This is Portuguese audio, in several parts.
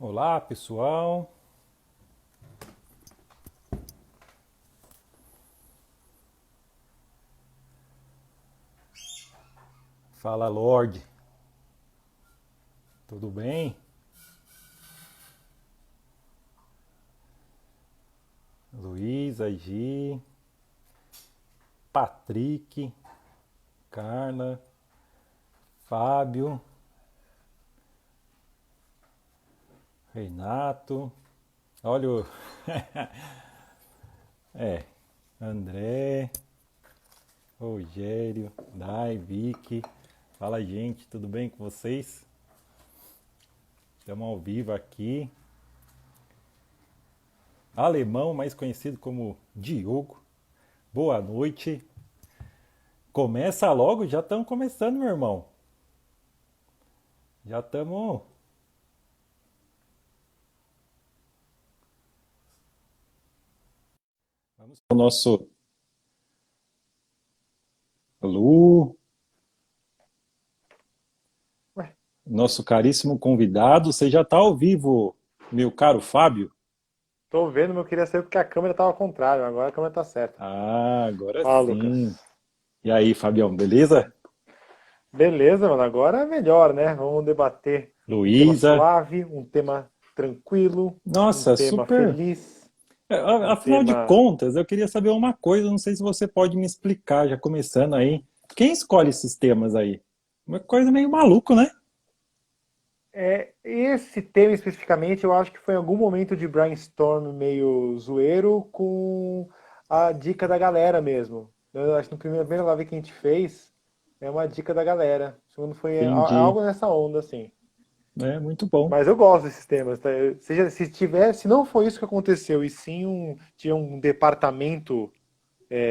Olá, pessoal. Fala, Lorde. Tudo bem? Luísa, Gi, Patrick, Carla, Fábio, Renato. Olha o... É, André, Rogério, Dai, Vicky. Fala, gente, tudo bem com vocês? Estamos ao vivo aqui. Alemão, mais conhecido como Diogo. Boa noite. Começa logo, já estamos começando, meu irmão. Já estamos. Vamos para o nosso Lu, Ué, nosso caríssimo convidado. Você já está ao vivo, meu caro Fábio? tô vendo, mas eu queria saber porque a câmera tava ao contrário, agora a câmera tá certa. Ah, agora Fala, sim. Lucas. E aí, Fabião, beleza? Beleza, mano, agora é melhor, né? Vamos debater um tema Luísa. suave, um tema tranquilo, um Nossa, tema super. feliz, um Afinal de tema. contas, eu queria saber uma coisa, não sei se você pode me explicar, já começando aí. Quem escolhe esses temas aí? Uma coisa meio maluco, né? Esse tema especificamente, eu acho que foi em algum momento de brainstorm meio zoeiro com a dica da galera mesmo. Eu acho que na primeira live que a gente fez, é uma dica da galera. Segundo foi Entendi. algo nessa onda, assim. É muito bom. Mas eu gosto desses temas, tá? Se tiver, se não foi isso que aconteceu, e sim tinha um departamento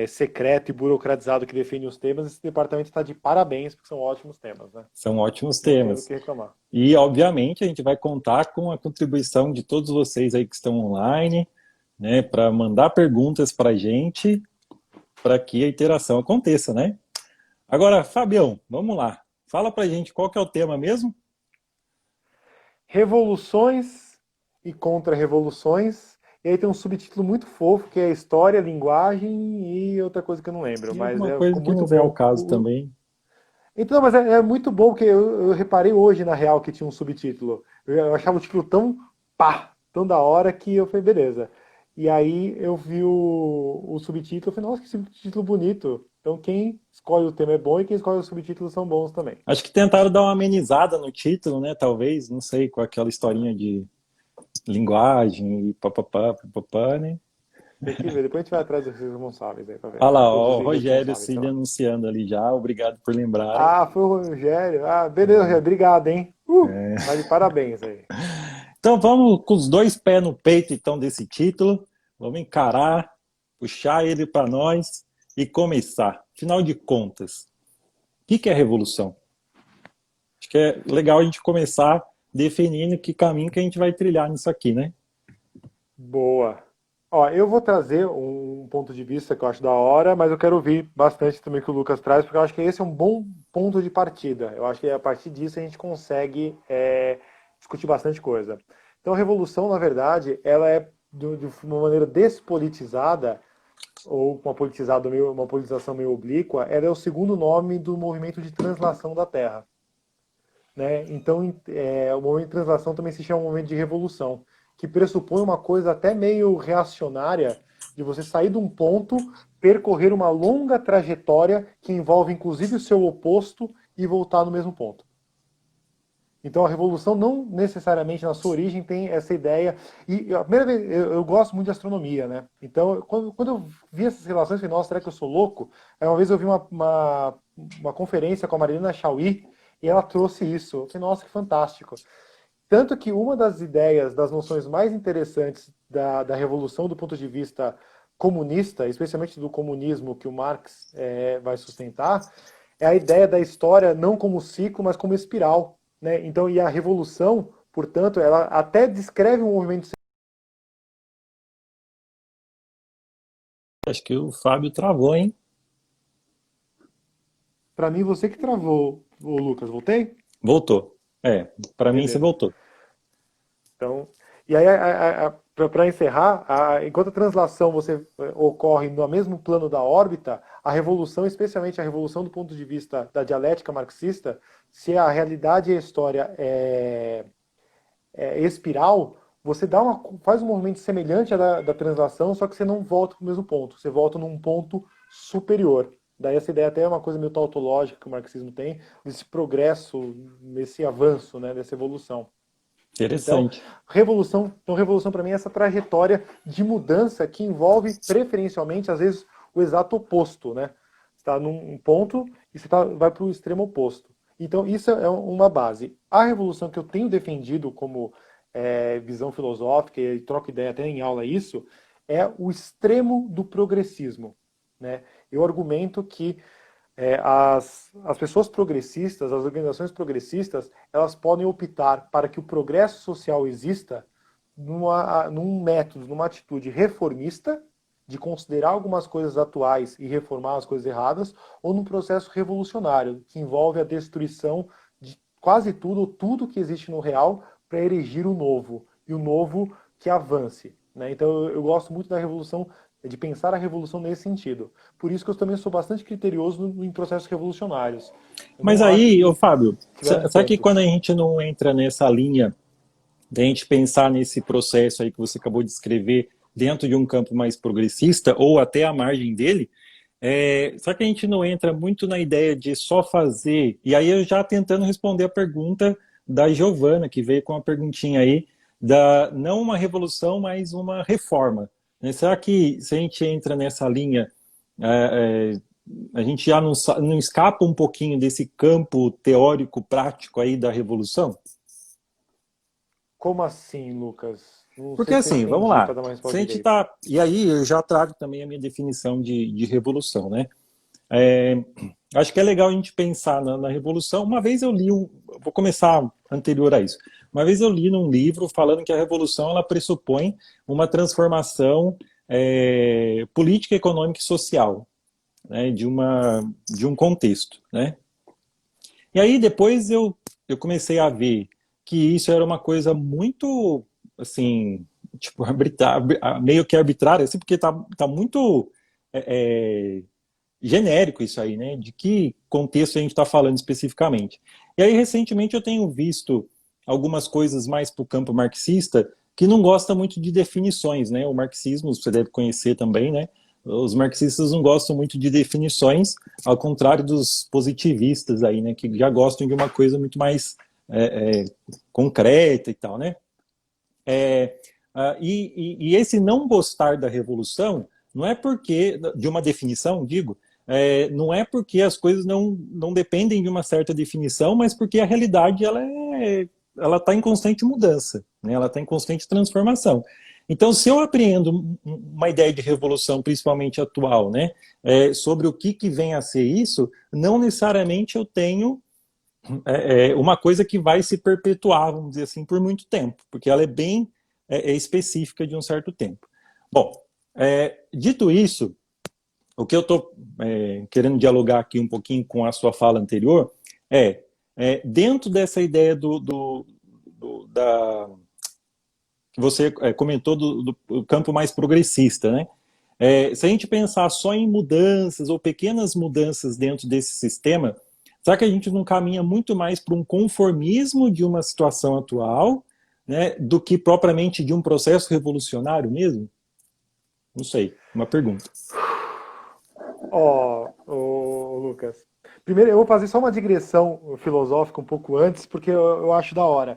secreto e burocratizado que define os temas, esse departamento está de parabéns, porque são ótimos temas, né? São ótimos Não tenho do temas. que reclamar. E, obviamente, a gente vai contar com a contribuição de todos vocês aí que estão online, né, para mandar perguntas para a gente, para que a interação aconteça, né? Agora, Fabião, vamos lá. Fala para a gente qual que é o tema mesmo? Revoluções e contra-revoluções. E aí tem um subtítulo muito fofo, que é História, Linguagem e outra coisa que eu não lembro. E Mas alguma coisa ficou que não muito vem ao bom. caso também. Então, mas é muito bom, porque eu reparei hoje, na real, que tinha um subtítulo. Eu achava o título tão pá, tão da hora, que eu falei, beleza. E aí eu vi o subtítulo, eu falei, nossa, que subtítulo bonito. Então quem escolhe o tema é bom e quem escolhe os subtítulos são bons também. Acho que tentaram dar uma amenizada no título, né? Talvez, não sei, com aquela historinha de linguagem e papapá, papapá, né? Tem que ver, depois a gente vai atrás dos responsáveis aí pra ver. Olha lá, ó, o Os Rogério irresponsáveis, sei Cid lá. anunciando ali já. Obrigado por lembrarem. Ah, foi o Rogério. Ah, beleza, Rogério, obrigado, hein? Tá de parabéns aí. Então vamos com os dois pés no peito então desse título. Vamos encarar, puxar ele para nós e começar. Afinal de contas, o que é revolução? Acho que é legal a gente começar definindo que caminho que a gente vai trilhar nisso aqui, né? Boa. Ó, eu vou trazer um ponto de vista que eu acho da hora, mas eu quero ouvir bastante também o que o Lucas traz, porque eu acho que esse é um bom ponto de partida. Eu acho que a partir disso a gente consegue discutir bastante coisa. Então, a revolução, na verdade, ela é de uma maneira despolitizada, ou uma politização meio oblíqua, ela é o segundo nome do movimento de translação da Terra. Né? Então, o movimento de translação também se chama movimento de revolução, que pressupõe uma coisa até meio reacionária, de você sair de um ponto, percorrer uma longa trajetória que envolve inclusive o seu oposto e voltar no mesmo ponto. Então a revolução não necessariamente na sua origem tem essa ideia. E a primeira vez, eu gosto muito de astronomia, né? Então quando eu vi essas relações, eu falei, nossa, será que eu sou louco? Aí uma vez eu vi uma conferência com a Marilena Chauí e ela trouxe isso. Eu falei, nossa, que fantástico. Tanto que uma das ideias, das noções mais interessantes da revolução do ponto de vista comunista, especialmente do comunismo que o Marx vai sustentar, é a ideia da história não como ciclo, mas como espiral. Né? Então, e a revolução, portanto, ela até descreve um movimento. Acho que o Fábio travou, hein? Para mim, você que travou, o Lucas, voltei? Voltou. É, para mim você Beleza. voltou. Então, e aí, para encerrar, enquanto a translação ocorre no mesmo plano da órbita, a revolução, especialmente a revolução do ponto de vista da dialética marxista, se a realidade e a história é espiral, você faz um movimento semelhante à da translação, só que você não volta para o mesmo ponto, você volta num ponto superior. Daí essa ideia até é uma coisa meio tautológica que o marxismo tem, desse progresso, desse avanço, né, dessa evolução. Então, Interessante. revolução para mim é essa trajetória de mudança que envolve preferencialmente, às vezes, o exato oposto, né? Você está num ponto e você vai para o extremo oposto. Então, isso é uma base. A revolução que eu tenho defendido como visão filosófica, e troco ideia até em aula isso, é o extremo do progressismo, né? Eu argumento que as pessoas progressistas, as organizações progressistas, elas podem optar para que o progresso social exista num método, numa atitude reformista, de considerar algumas coisas atuais e reformar as coisas erradas, ou num processo revolucionário, que envolve a destruição de quase tudo que existe no real, para erigir o novo, e o novo que avance, né? Então eu gosto muito da revolução, de pensar a revolução nesse sentido. Por isso que eu também sou bastante criterioso em processos revolucionários. Eu Mas não acho aí, ô que Fábio, tiveram sabe que tantos. quando a gente não entra nessa linha da gente pensar nesse processo aí que você acabou de escrever dentro de um campo mais progressista ou até à margem dele, só que a gente não entra muito na ideia de só fazer, e aí eu já tentando responder a pergunta da Giovana, que veio com uma perguntinha aí, não uma revolução, mas uma reforma. Né? Será que se a gente entra nessa linha, é, é, a gente já não escapa um pouquinho desse campo teórico prático aí da revolução? Como assim, Lucas? Não Porque sei se eu assim, vamos entendi para lá. dar uma Se a resposta gente direita. tá. E aí eu já trago também a minha definição de revolução, né? É, acho que é legal a gente pensar na revolução. Uma vez eu li vou começar anterior a isso. Uma vez eu li num livro falando que a revolução ela pressupõe uma transformação política, econômica e social, né, de um contexto, né? E aí depois eu comecei a ver que isso era uma coisa muito, assim, tipo, meio que arbitrária, assim, porque tá muito é, é, genérico isso aí, né? De que contexto a gente está falando especificamente. E aí, recentemente, eu tenho visto algumas coisas mais para o campo marxista que não gosta muito de definições, né? O marxismo, você deve conhecer também, né? Os marxistas não gostam muito de definições, ao contrário dos positivistas aí, né? Que já gostam de uma coisa muito mais concreta e tal, né? E esse não gostar da revolução não é porque, de uma definição, digo, não é porque as coisas não dependem de uma certa definição, mas porque a realidade ela está em constante mudança, né? Ela está em constante transformação. Então, se eu apreendo uma ideia de revolução, principalmente atual, né, sobre o que vem a ser isso, não necessariamente eu tenho uma coisa que vai se perpetuar, vamos dizer assim, por muito tempo, porque ela é bem específica de um certo tempo. Bom, dito isso, o que eu estou querendo dialogar aqui um pouquinho com a sua fala anterior dentro dessa ideia que você comentou do campo mais progressista, né? Se a gente pensar só em mudanças ou pequenas mudanças dentro desse sistema, será que a gente não caminha muito mais para um conformismo de uma situação atual, né, do que propriamente de um processo revolucionário mesmo? Não sei, uma pergunta. Lucas. Primeiro, eu vou fazer só uma digressão filosófica um pouco antes, porque eu acho da hora.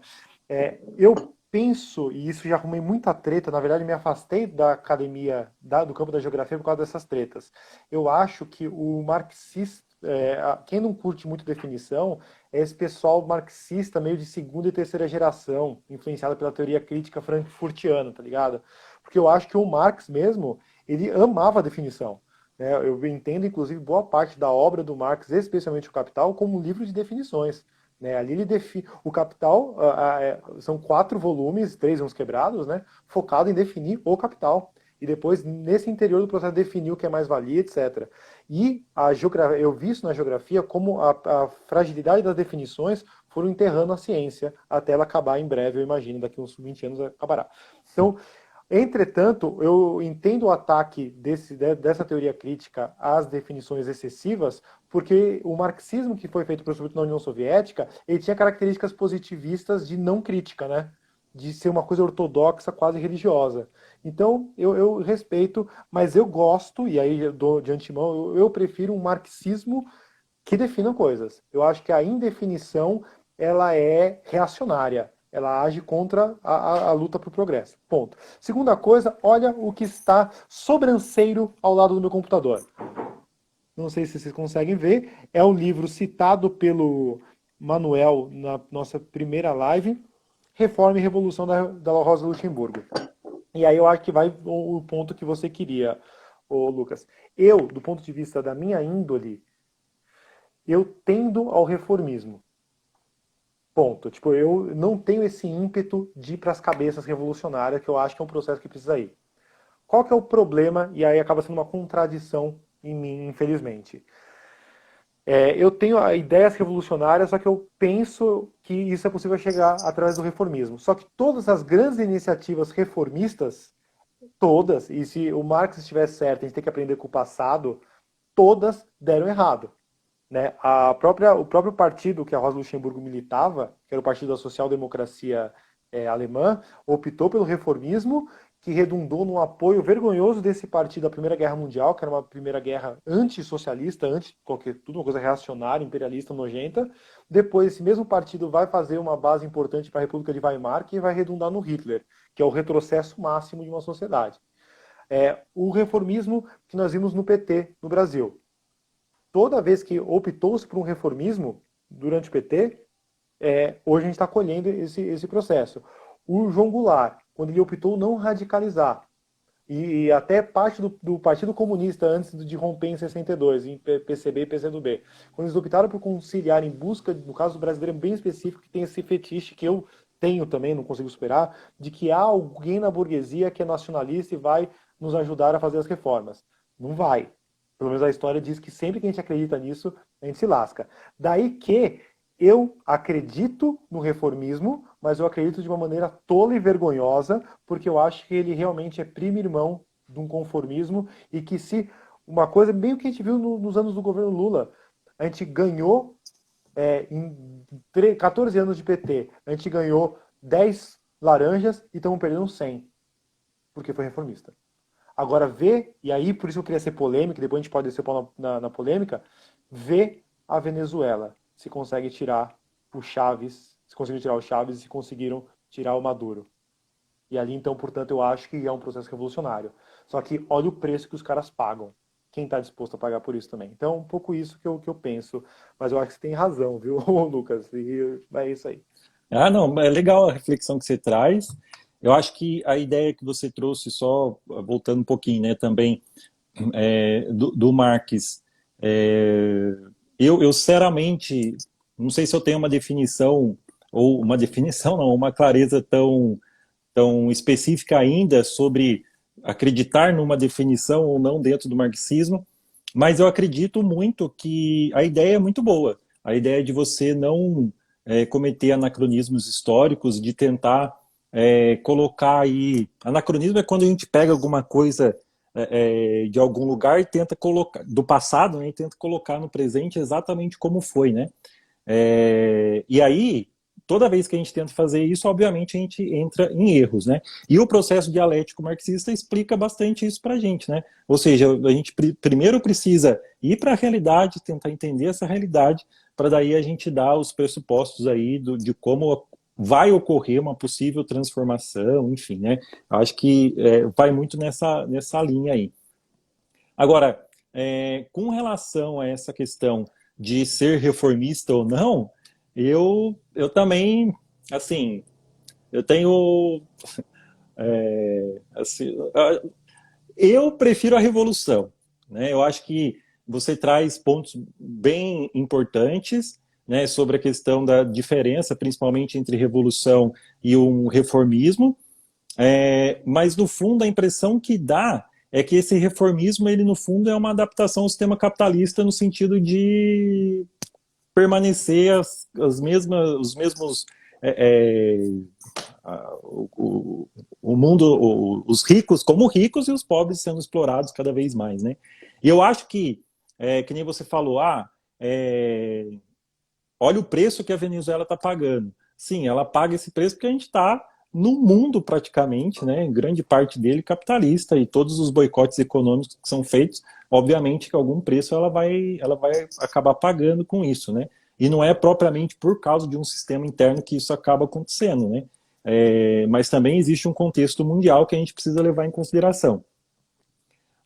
Eu penso, e isso já arrumei muita treta, na verdade me afastei da academia, do campo da geografia por causa dessas tretas. Eu acho que o marxista, quem não curte muito definição, é esse pessoal marxista meio de segunda e terceira geração, influenciado pela teoria crítica frankfurtiana, tá ligado? Porque eu acho que o Marx mesmo, ele amava a definição. Eu entendo, inclusive, boa parte da obra do Marx, especialmente o Capital, como um livro de definições. Ali ele define. O Capital são 4 volumes, 3 uns quebrados, né? Focado em definir o capital. E depois, nesse interior do processo, definir o que é mais-valia, etc. E eu vi isso na geografia como a fragilidade das definições foram enterrando a ciência até ela acabar em breve, eu imagino, daqui uns 20 anos acabará. Então, entretanto, eu entendo o ataque dessa teoria crítica às definições excessivas, porque o marxismo que foi feito, sobretudo na União Soviética, ele tinha características positivistas de não crítica, né? De ser uma coisa ortodoxa, quase religiosa. Então, eu respeito, mas eu gosto, e aí eu dou de antemão, eu prefiro um marxismo que defina coisas. Eu acho que a indefinição, ela é reacionária. Ela age contra a luta para o progresso. Ponto. Segunda coisa, olha o que está sobranceiro ao lado do meu computador. Não sei se vocês conseguem ver. É um livro citado pelo Manuel na nossa primeira live, Reforma e Revolução da Rosa Luxemburgo. E aí eu acho que vai o ponto que você queria, ô Lucas. Eu, do ponto de vista da minha índole, eu tendo ao reformismo. Ponto. Tipo, eu não tenho esse ímpeto de ir para as cabeças revolucionárias, que eu acho que é um processo que precisa ir. Qual que é o problema? E aí acaba sendo uma contradição em mim, infelizmente. Eu tenho ideias revolucionárias, só que eu penso que isso é possível chegar através do reformismo. Só que todas as grandes iniciativas reformistas, todas, e se o Marx estiver certo, a gente tem que aprender com o passado, todas deram errado. Né? O próprio partido que a Rosa Luxemburgo militava, que era o Partido da Social Democracia Alemã, optou pelo reformismo, que redundou num apoio vergonhoso desse partido à Primeira Guerra Mundial, que era uma primeira guerra antissocialista, tudo uma coisa reacionária, imperialista, nojenta. Depois, esse mesmo partido vai fazer uma base importante para a República de Weimar, que vai redundar no Hitler, que é o retrocesso máximo de uma sociedade. O reformismo que nós vimos no PT, no Brasil. Toda vez que optou-se por um reformismo durante o PT, hoje a gente está colhendo esse processo. O João Goulart, quando ele optou não radicalizar, e até parte do Partido Comunista, antes de romper em 62, em PCB e PCdoB, quando eles optaram por conciliar em busca, no caso do brasileiro bem específico, que tem esse fetiche que eu tenho também, não consigo superar, de que há alguém na burguesia que é nacionalista e vai nos ajudar a fazer as reformas. Não vai. Pelo menos a história diz que sempre que a gente acredita nisso, a gente se lasca. Daí que eu acredito no reformismo, mas eu acredito de uma maneira tola e vergonhosa, porque eu acho que ele realmente é primo irmão de um conformismo e que se uma coisa bem o que a gente viu nos anos do governo Lula, a gente ganhou em 14 anos de PT, a gente ganhou 10 laranjas e estamos perdendo 100, porque foi reformista. Agora vê, e aí por isso eu queria ser polêmico, depois a gente pode descer o pau na polêmica, vê a Venezuela, se consegue tirar o Chaves, se conseguiram tirar o Chaves e se conseguiram tirar o Maduro. E ali então, portanto, eu acho que é um processo revolucionário. Só que olha o preço que os caras pagam. Quem está disposto a pagar por isso também. Então, um pouco isso que eu penso. Mas eu acho que você tem razão, viu, Lucas? E é isso aí. Ah, não, é legal a reflexão que você traz. Eu acho que a ideia que você trouxe, só voltando um pouquinho, né, também do Marx, eu sinceramente, não sei se eu tenho uma definição, ou uma definição não, uma clareza tão específica ainda sobre acreditar numa definição ou não dentro do marxismo, mas eu acredito muito que a ideia é muito boa. A ideia de você não cometer anacronismos históricos, de tentar colocar aí... Anacronismo é quando a gente pega alguma coisa de algum lugar e tenta colocar, do passado, né, e tenta colocar no presente exatamente como foi, né? E aí, toda vez que a gente tenta fazer isso, obviamente a gente entra em erros, né? E o processo dialético marxista explica bastante isso pra gente, né? Ou seja, a gente primeiro precisa ir para a realidade, tentar entender essa realidade, para daí a gente dar os pressupostos aí de como vai ocorrer uma possível transformação, enfim, né? Acho que vai muito nessa linha aí. Agora, com relação a essa questão de ser reformista ou não, eu também, assim, eu tenho, assim, eu prefiro a revolução, né? Eu acho que você traz pontos bem importantes, né, sobre a questão da diferença, principalmente entre revolução e um reformismo, mas no fundo a impressão que dá é que esse reformismo, ele no fundo é uma adaptação ao sistema capitalista no sentido de permanecer os mesmos é, é, o mundo, os ricos como ricos e os pobres sendo explorados cada vez mais, né? E eu acho que nem você falou, é, olha o preço que a Venezuela está pagando. Sim, ela paga esse preço porque a gente está no mundo praticamente, né, grande parte dele capitalista, e todos os boicotes econômicos que são feitos, obviamente que algum preço ela vai acabar pagando com isso, né? E não é propriamente por causa de um sistema interno que isso acaba acontecendo, né? Mas também existe um contexto mundial que a gente precisa levar em consideração.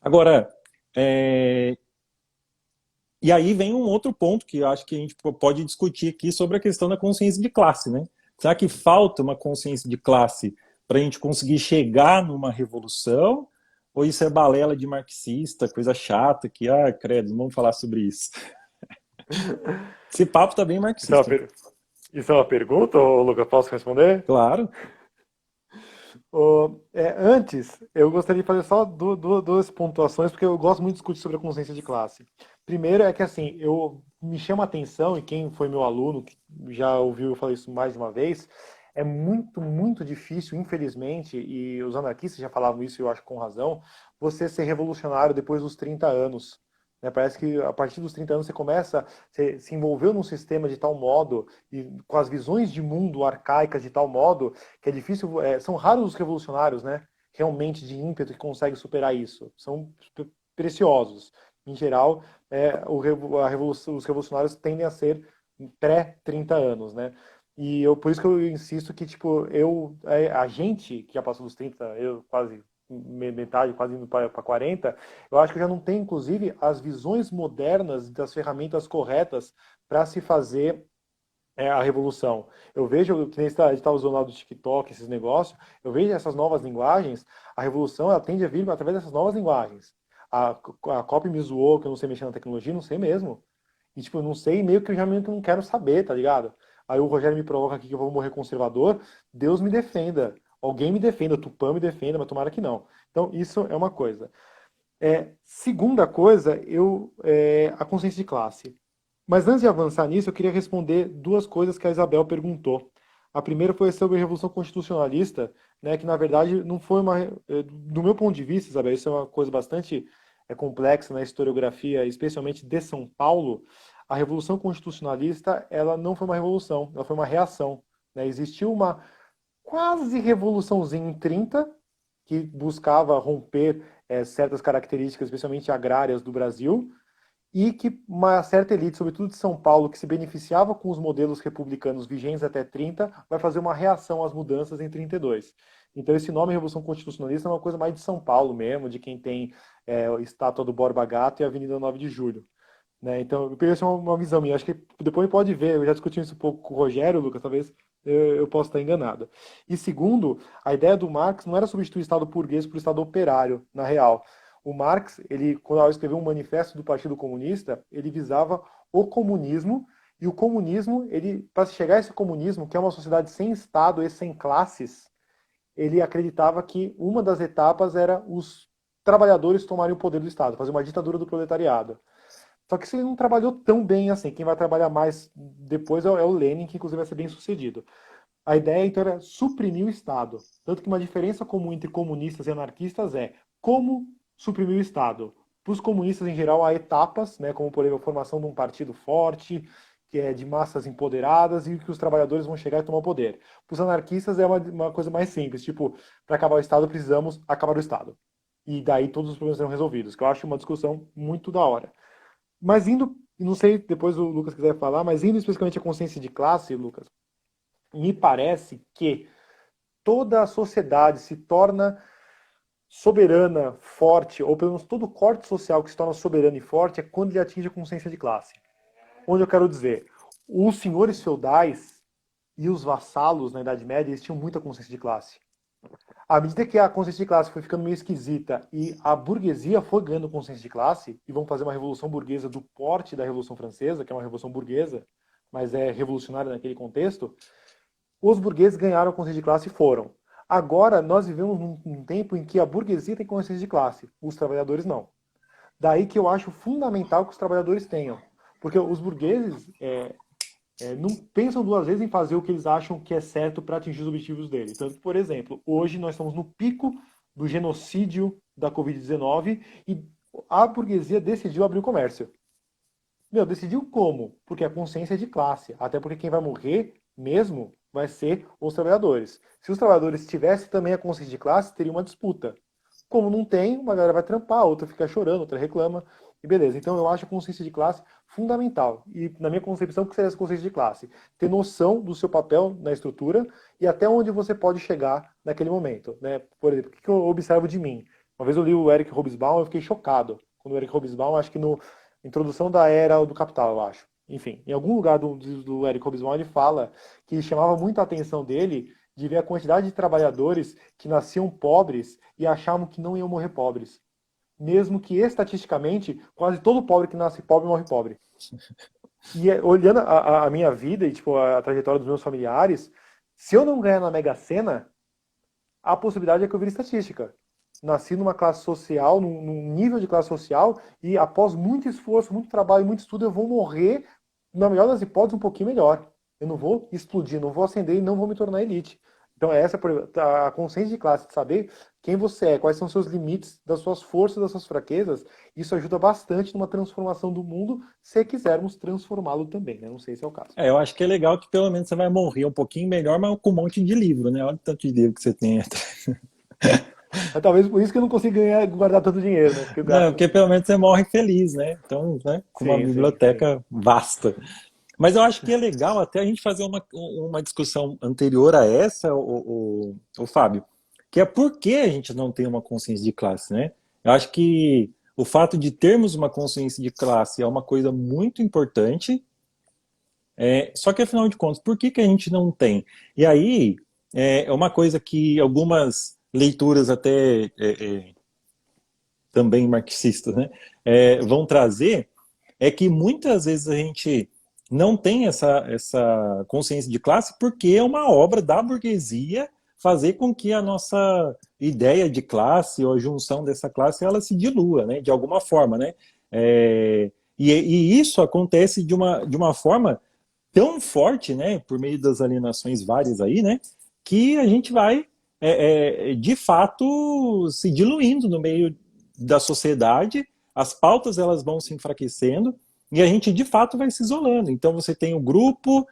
Agora, é, e aí vem um outro ponto que eu acho que a gente pode discutir aqui sobre a questão da consciência de classe, né? Será que falta uma consciência de classe para a gente conseguir chegar numa revolução? Ou isso é balela de marxista, coisa chata, que, credo, não vamos falar sobre isso. Esse papo tá bem Isso é uma, marxista, hein? isso é uma pergunta, ô, Lucas? Posso responder? Claro. Antes, eu gostaria de fazer só duas pontuações, porque eu gosto muito de discutir sobre a consciência de classe. Primeiro é que, assim, me chama a atenção, e quem foi meu aluno, que já ouviu eu falar isso mais de uma vez, é muito, muito difícil, infelizmente, e os anarquistas já falavam isso, e eu acho com razão, você ser revolucionário depois dos 30 anos. Né? Parece que a partir dos 30 anos você se envolveu num sistema de tal modo, e com as visões de mundo arcaicas de tal modo, que é difícil, são raros os revolucionários, né? Realmente de ímpeto que conseguem superar isso. São preciosos. Em geral, os revolucionários tendem a ser pré-30 anos, né? Por isso que eu insisto que, tipo, a gente que já passou dos 30, eu quase metade, quase indo para 40, eu acho que já não tem, inclusive, as visões modernas das ferramentas corretas para se fazer a revolução. Eu vejo, que nem a gente está usando lá do TikTok, esses negócios, eu vejo essas novas linguagens, a revolução ela tende a vir através dessas novas linguagens. A copy me zoou que eu não sei mexer na tecnologia, não sei mesmo. E tipo, eu não sei, meio que eu já meio que não quero saber, tá ligado? Aí o Rogério me provoca aqui que eu vou morrer conservador, Deus me defenda. Alguém me defenda, Tupã me defenda, mas tomara que não. Então, isso é uma coisa. Segunda coisa, a consciência de classe. Mas antes de avançar nisso, eu queria responder duas coisas que a Isabel perguntou. A primeira foi sobre a Revolução Constitucionalista, né, que na verdade não foi do meu ponto de vista, Isabel, isso é uma coisa bastante complexa na historiografia, especialmente de São Paulo. A Revolução Constitucionalista, ela não foi uma revolução, ela foi uma reação. Né? Existiu uma quase revoluçãozinha em 30, que buscava romper certas características, especialmente agrárias do Brasil, e que uma certa elite, sobretudo de São Paulo, que se beneficiava com os modelos republicanos vigentes até 30, vai fazer uma reação às mudanças em 32. Então esse nome Revolução Constitucionalista é uma coisa mais de São Paulo mesmo, de quem tem a estátua do Borba Gato e a Avenida 9 de Julho. Né? Então eu peguei uma visão minha, acho que depois pode ver, eu já discuti isso um pouco com o Rogério, Lucas, talvez eu possa estar enganado. E segundo, a ideia do Marx não era substituir o Estado burguês por Estado operário, na real. O Marx, quando ele escreveu um manifesto do Partido Comunista, ele visava o comunismo, e o comunismo, para chegar a esse comunismo, que é uma sociedade sem Estado e sem classes, ele acreditava que uma das etapas era os trabalhadores tomarem o poder do Estado, fazer uma ditadura do proletariado. Só que isso ele não trabalhou tão bem assim. Quem vai trabalhar mais depois é o Lenin, que inclusive vai ser bem sucedido. A ideia, então, era suprimir o Estado. Tanto que uma diferença comum entre comunistas e anarquistas é como suprimir o Estado. Para os comunistas, em geral, há etapas, né, como, por exemplo, a formação de um partido forte, que é de massas empoderadas, e que os trabalhadores vão chegar e tomar o poder. Para os anarquistas é uma coisa mais simples, tipo, para acabar o Estado precisamos acabar o Estado. E daí todos os problemas serão resolvidos, que eu acho uma discussão muito da hora. Mas indo, não sei, depois o Lucas quiser falar, mas indo especificamente à consciência de classe, Lucas, me parece que toda a sociedade se torna soberana, forte, ou pelo menos todo corte social que se torna soberano e forte é quando ele atinge a consciência de classe. Onde eu quero dizer, os senhores feudais e os vassalos na Idade Média, eles tinham muita consciência de classe. À medida que a consciência de classe foi ficando meio esquisita e a burguesia foi ganhando consciência de classe, e vão fazer uma revolução burguesa do porte da Revolução Francesa, que é uma revolução burguesa, mas é revolucionária naquele contexto, os burgueses ganharam a consciência de classe e foram. Agora, nós vivemos num tempo em que a burguesia tem consciência de classe, os trabalhadores não. Daí que eu acho fundamental que os trabalhadores tenham. Porque os burgueses não pensam duas vezes em fazer o que eles acham que é certo para atingir os objetivos deles. Então, por exemplo, hoje nós estamos no pico do genocídio da Covid-19 e a burguesia decidiu abrir o comércio. Meu, decidiu como? Porque a consciência é de classe. Até porque quem vai morrer mesmo vai ser os trabalhadores. Se os trabalhadores tivessem também a consciência de classe, teria uma disputa. Como não tem, uma galera vai trampar, outra fica chorando, outra reclama, e beleza. Então eu acho a consciência de classe fundamental. E na minha concepção, o que seria essa consciência de classe? Ter noção do seu papel na estrutura e até onde você pode chegar naquele momento. Né? Por exemplo, o que eu observo de mim? Uma vez eu li o Eric Hobsbawm e eu fiquei chocado. Quando o Eric Hobsbawm, acho que no Introdução da Era do Capital, eu acho. Enfim, em algum lugar do Eric Hobsbawm ele fala que chamava muito a atenção dele de ver a quantidade de trabalhadores que nasciam pobres e achavam que não iam morrer pobres. Mesmo que, estatisticamente, quase todo pobre que nasce pobre morre pobre. E olhando a minha vida e tipo, a trajetória dos meus familiares, se eu não ganhar na Mega Sena, a possibilidade é que eu vire estatística. Nasci numa classe social, num nível de classe social, e após muito esforço, muito trabalho, muito estudo, eu vou morrer, na melhor das hipóteses, um pouquinho melhor. Eu não vou explodir, não vou ascender e não vou me tornar elite. Então essa a consciência de classe, de saber quem você é, quais são os seus limites, das suas forças, das suas fraquezas, isso ajuda bastante numa transformação do mundo, se quisermos transformá-lo também, né? Não sei se é o caso. Eu acho que é legal que pelo menos você vai morrer um pouquinho melhor, mas com um monte de livro, né? Olha o tanto de livro que você tem. É talvez por isso que eu não consigo guardar tanto dinheiro, né? Porque eu Não, gasto. porque pelo menos você morre feliz, né? Então, né, com uma Sim, sim, sim. biblioteca vasta. Mas eu acho que é legal até a gente fazer uma discussão anterior a essa, o Fábio, que é por que a gente não tem uma consciência de classe, né? Eu acho que o fato de termos uma consciência de classe é uma coisa muito importante, só que afinal de contas, por que a gente não tem? E aí, é uma coisa que algumas leituras até também marxistas, né, vão trazer, é que muitas vezes a gente não tem essa consciência de classe porque é uma obra da burguesia fazer com que a nossa ideia de classe ou a junção dessa classe ela se dilua, né, de alguma forma, né? E isso acontece de uma forma tão forte, né, por meio das alienações várias aí, né, que a gente vai de fato se diluindo no meio da sociedade, as pautas elas vão se enfraquecendo e a gente de fato vai se isolando. Então você tem o grupo,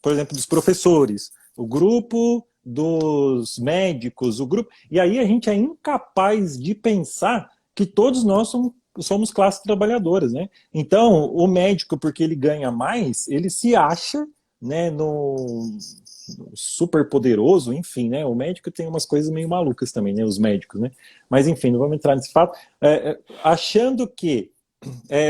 por exemplo, dos professores, o grupo dos médicos, o grupo. E aí a gente é incapaz de pensar que todos nós somos classes trabalhadoras, né? Então, o médico, porque ele ganha mais, ele se acha, né, no super poderoso, enfim, né? O médico tem umas coisas meio malucas também, né? Os médicos, né? Mas enfim, não vamos entrar nesse fato. Achando que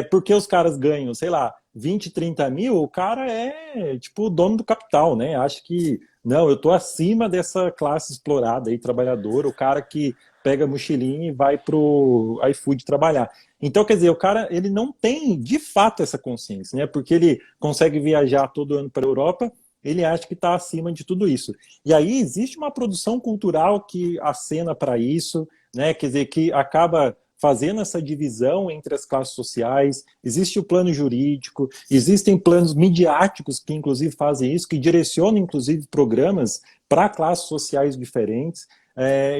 porque os caras ganham, sei lá, 20, 30 mil, o cara é tipo o dono do capital, né? Acha que, não, eu tô acima dessa classe explorada aí, trabalhadora, o cara que pega a mochilinha e vai pro iFood trabalhar. Então, quer dizer, o cara, ele não tem de fato essa consciência, né? Porque ele consegue viajar todo ano para a Europa, ele acha que está acima de tudo isso. E aí existe uma produção cultural que acena para isso, né? Quer dizer, que acaba fazendo essa divisão entre as classes sociais, existe o plano jurídico, existem planos midiáticos que inclusive fazem isso, que direcionam inclusive programas para classes sociais diferentes.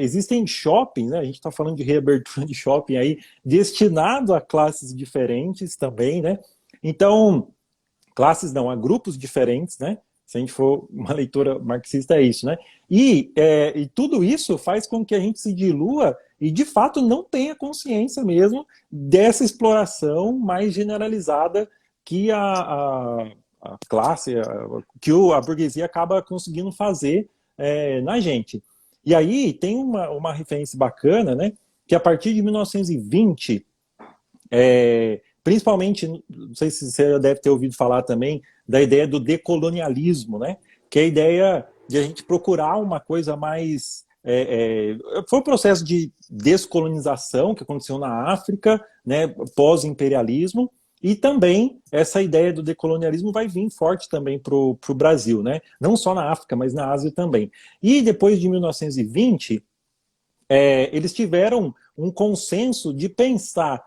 Existem shoppings, né? A gente está falando de reabertura de shopping aí, destinado a classes diferentes também, né? Então, classes não, a grupos diferentes, né? Se a gente for uma leitura marxista, é isso, né? E tudo isso faz com que a gente se dilua e, de fato, não tenha consciência mesmo dessa exploração mais generalizada que a classe, que a burguesia acaba conseguindo fazer na gente. E aí tem uma referência bacana, né? Que a partir de 1920, principalmente, não sei se você já deve ter ouvido falar também, da ideia do decolonialismo, né? Que é a ideia de a gente procurar uma coisa mais... foi um processo de descolonização que aconteceu na África, né, pós-imperialismo, e também essa ideia do decolonialismo vai vir forte também para o Brasil, né? Não só na África, mas na Ásia também. E depois de 1920, eles tiveram um consenso de pensar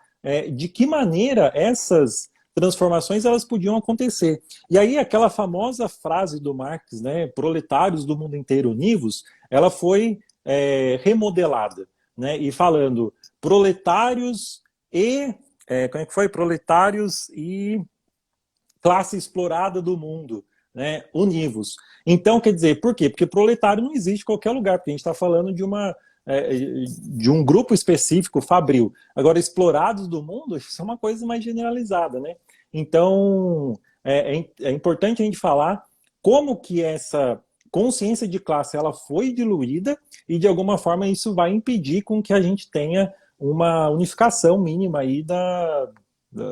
de que maneira essas transformações elas podiam acontecer. E aí aquela famosa frase do Marx, né, proletários do mundo inteiro univos, ela foi remodelada, né, e falando proletários e como é que foi? Proletários e classe explorada do mundo, né, univos. Então, quer dizer, por quê? Porque proletário não existe em qualquer lugar, porque a gente está falando de um grupo específico, fabril. Agora, explorados do mundo, isso é uma coisa mais generalizada, né? Então, é importante a gente falar como que essa consciência de classe ela foi diluída e, de alguma forma, isso vai impedir com que a gente tenha uma unificação mínima aí da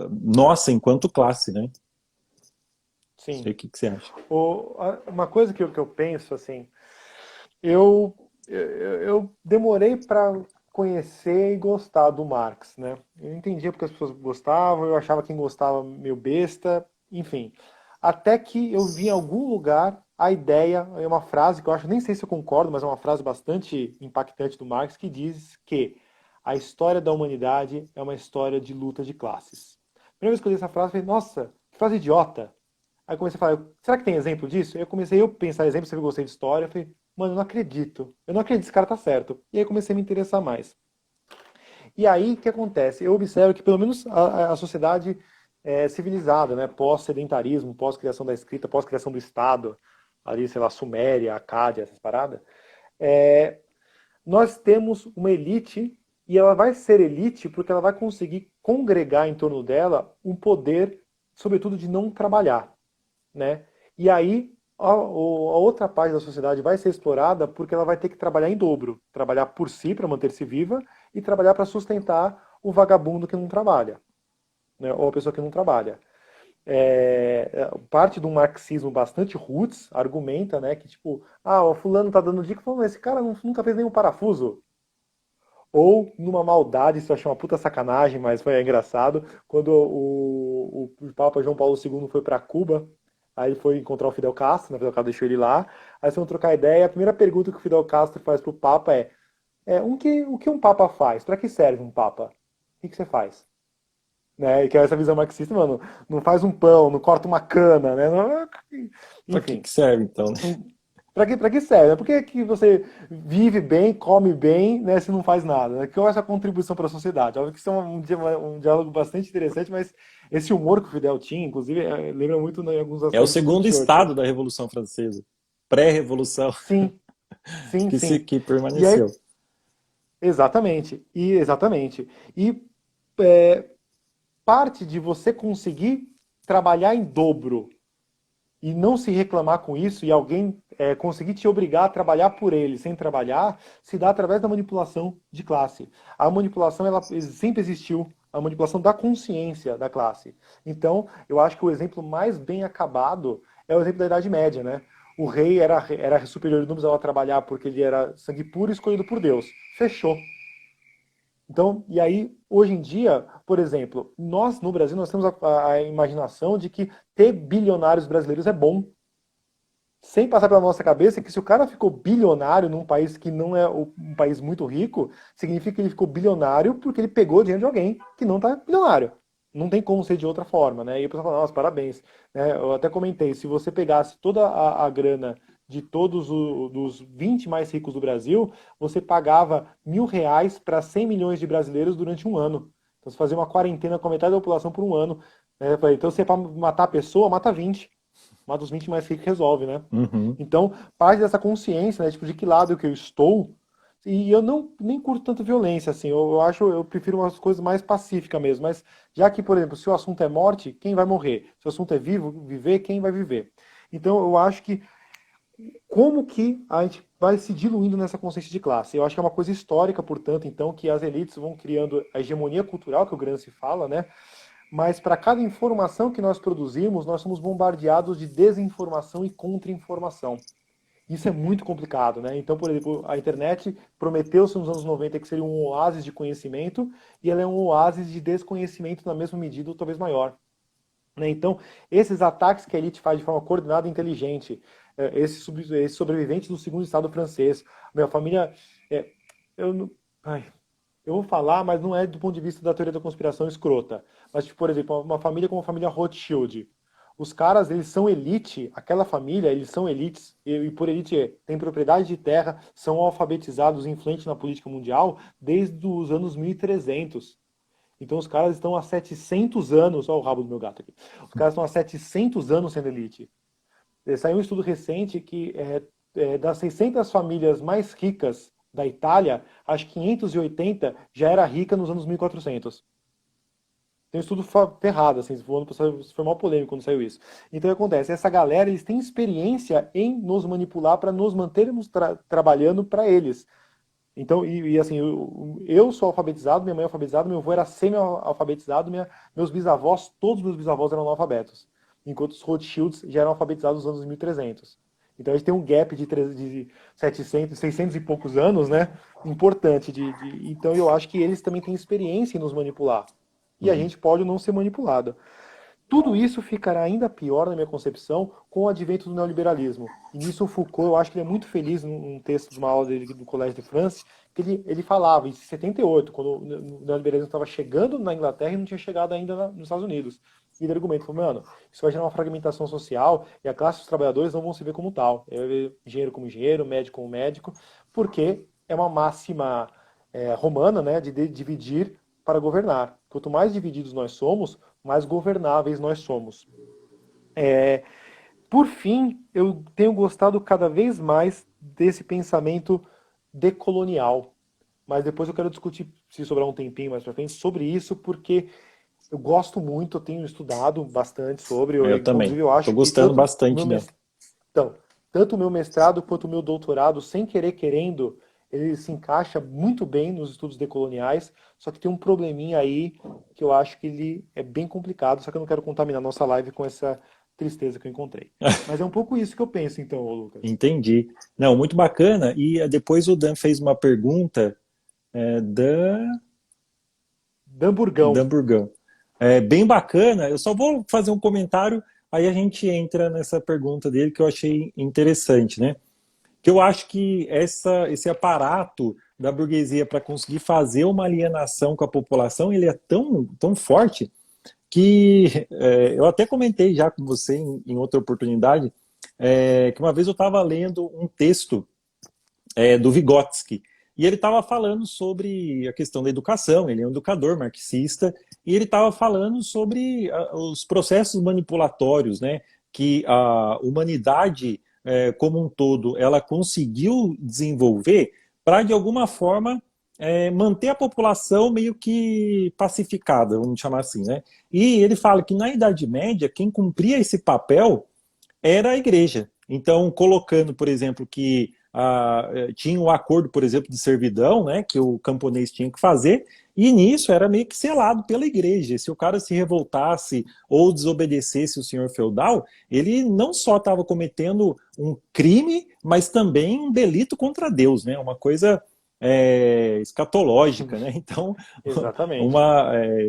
nossa enquanto classe, né? Não Sim. sei o que você acha. Uma coisa que eu penso, assim, eu demorei para conhecer e gostar do Marx, né? Eu entendia porque as pessoas gostavam, eu achava quem gostava meio besta, enfim. Até que eu vi em algum lugar a ideia, é uma frase que eu acho, nem sei se eu concordo, mas é uma frase bastante impactante do Marx, que diz que a história da humanidade é uma história de luta de classes. A primeira vez que eu li essa frase, eu falei, nossa, que frase idiota. Aí eu comecei a falar, será que tem exemplo disso? Aí eu comecei a pensar exemplo, sempre gostei de história, eu falei, mano, eu não acredito. Eu não acredito que esse cara tá certo. E aí comecei a me interessar mais. E aí, o que acontece? Eu observo que pelo menos a sociedade civilizada, né, pós-sedentarismo, pós-criação da escrita, pós-criação do Estado, ali, sei lá, Suméria, Acádia, essas paradas, nós temos uma elite e ela vai ser elite porque ela vai conseguir congregar em torno dela um poder, sobretudo, de não trabalhar, né? E aí a outra parte da sociedade vai ser explorada porque ela vai ter que trabalhar em dobro, trabalhar por si para manter-se viva e trabalhar para sustentar o vagabundo que não trabalha, né? Ou a pessoa que não trabalha. Parte de um marxismo bastante roots argumenta, né, que tipo, o fulano tá dando dica, falando, esse cara nunca fez nenhum parafuso. Ou numa maldade, isso eu achei uma puta sacanagem, mas foi engraçado, quando o Papa João Paulo II foi para Cuba, aí ele foi encontrar o Fidel Castro, né, o Fidel Castro deixou ele lá, aí eles vão trocar ideia, a primeira pergunta que o Fidel Castro faz pro Papa o que um Papa faz? Para que serve um Papa? O que você faz? Né, e que é essa visão marxista, mano, não faz um pão, não corta uma cana, né? Para que Enfim, serve, então, né? para que serve? Por que você vive bem, come bem, né, se não faz nada? Né? Qual é a sua contribuição para a sociedade? Óbvio que isso é um diálogo bastante interessante, mas esse humor que o Fidel tinha, inclusive, lembra muito em alguns É o aspectos do segundo Churchill. estado da Revolução Francesa. Pré-revolução, Sim, sim, sim. que E aí, permaneceu. exatamente. E é, parte de você conseguir trabalhar em dobro e não se reclamar com isso e alguém conseguir te obrigar a trabalhar por ele sem trabalhar, se dá através da manipulação de classe. A manipulação ela sempre existiu, a manipulação da consciência da classe. Então, eu acho que o exemplo mais bem acabado é o exemplo da Idade Média, né? O rei era superior de não precisava trabalhar porque ele era sangue puro e escolhido por Deus. Fechou. Então, e aí, hoje em dia, por exemplo, nós no Brasil nós temos a imaginação de que ter bilionários brasileiros é bom. Sem passar pela nossa cabeça que se o cara ficou bilionário num país que não é um país muito rico, significa que ele ficou bilionário porque ele pegou dinheiro de alguém que não está bilionário. Não tem como ser de outra forma, né? E o pessoal fala, nossa, parabéns. Né? Eu até comentei, se você pegasse toda a grana de todos dos 20 mais ricos do Brasil, você pagava R$ 1.000 para 100 milhões de brasileiros durante um ano. Então você fazia uma quarentena com a metade da população por um ano. Né? Então você, para matar a pessoa, mata 20. Mata os 20 mais ricos resolve, né? Uhum. Então, parte dessa consciência, né? Tipo, de que lado que eu estou. E eu não nem curto tanto violência, assim. Eu prefiro umas coisas mais pacíficas mesmo. Mas já que, por exemplo, se o assunto é morte, quem vai morrer? Se o assunto é viver, quem vai viver? Então, eu acho que como que a gente vai se diluindo nessa consciência de classe? Eu acho que é uma coisa histórica, portanto, então, que as elites vão criando a hegemonia cultural, que o Gramsci fala, né? Mas para cada informação que nós produzimos, nós somos bombardeados de desinformação e contra-informação. Isso é muito complicado, né? Então, por exemplo, a internet prometeu-se nos anos 90 que seria um oásis de conhecimento e ela é um oásis de desconhecimento na mesma medida ou talvez maior. Né? Então, esses ataques que a elite faz de forma coordenada e inteligente, esses sobreviventes do segundo estado francês, minha família, eu não, ai, Eu vou falar, mas não é do ponto de vista da teoria da conspiração escrota. Mas, tipo, por exemplo, uma família como a família Rothschild. Os caras, eles são elite, aquela família, eles são elites, e por elite tem propriedade de terra, são alfabetizados, influentes na política mundial desde os anos 1300. Então os caras estão há 700 anos, olha o rabo do meu gato aqui. Os caras estão há 700 anos sendo elite. Saiu um estudo recente que das 600 famílias mais ricas da Itália, acho que 580 já era rica nos anos 1400. Tem um estudo ferrado, assim, foi mal polêmico quando saiu isso. Então o que acontece? Essa galera, eles têm experiência em nos manipular para nos mantermos trabalhando para eles. Então, assim, eu sou alfabetizado, minha mãe é alfabetizada, meu avô era semi-alfabetizado, meus bisavós, todos os meus bisavós eram analfabetos. Enquanto os Rothschilds já eram alfabetizados nos anos 1300. Então a gente tem um gap de 700, 600 e poucos anos, né? Importante. Então eu acho que eles também têm experiência em nos manipular. E a Uhum. gente pode não ser manipulado. Tudo isso ficará ainda pior, na minha concepção, com o advento do neoliberalismo. E nisso o Foucault, eu acho que ele é muito feliz num texto de uma aula dele do Colégio de France, que ele falava, em 78, quando o neoliberalismo estava chegando na Inglaterra e não tinha chegado ainda nos Estados Unidos. E ele argumenta, mano, isso vai gerar uma fragmentação social e a classe dos trabalhadores não vão se ver como tal. Ele vai ver engenheiro como engenheiro, médico como médico, porque é uma máxima romana, né, de dividir para governar. Quanto mais divididos nós somos, mais governáveis nós somos. Por fim, eu tenho gostado cada vez mais desse pensamento decolonial. Mas depois eu quero discutir, se sobrar um tempinho mais para frente, sobre isso, porque eu gosto muito, eu tenho estudado bastante sobre, Eu inclusive também. eu Estou acho que gostando bastante dela. então, tanto o meu mestrado quanto o meu doutorado, sem querer querendo, ele se encaixa muito bem nos estudos decoloniais, só que tem um probleminha aí que eu acho que ele é bem complicado, só que eu não quero contaminar nossa live com essa tristeza que eu encontrei. Mas é um pouco isso que eu penso, então, ô Lucas. Entendi. Não, muito bacana. E depois o Dan fez uma pergunta, Damburgão. Dan Burgão. Bem bacana. Eu só vou fazer um comentário, aí a gente entra nessa pergunta dele que eu achei interessante, né? Que eu acho que esse aparato da burguesia para conseguir fazer uma alienação com a população, ele é tão forte que eu até comentei já com você em outra oportunidade, que uma vez eu estava lendo um texto do Vygotsky, e ele estava falando sobre a questão da educação, ele é um educador marxista, e ele estava falando sobre os processos manipulatórios, né, que a humanidade como um todo, ela conseguiu desenvolver para, de alguma forma, manter a população meio que pacificada, vamos chamar assim, né? E ele fala que na Idade Média, quem cumpria esse papel era a igreja. Então, colocando, por exemplo, que tinha o acordo, por exemplo, de servidão, né, que o camponês tinha que fazer, e nisso era meio que selado pela igreja. Se o cara se revoltasse ou desobedecesse o senhor feudal, ele não só estava cometendo um crime, mas também um delito contra Deus, né, uma coisa escatológica, né? Então, Exatamente.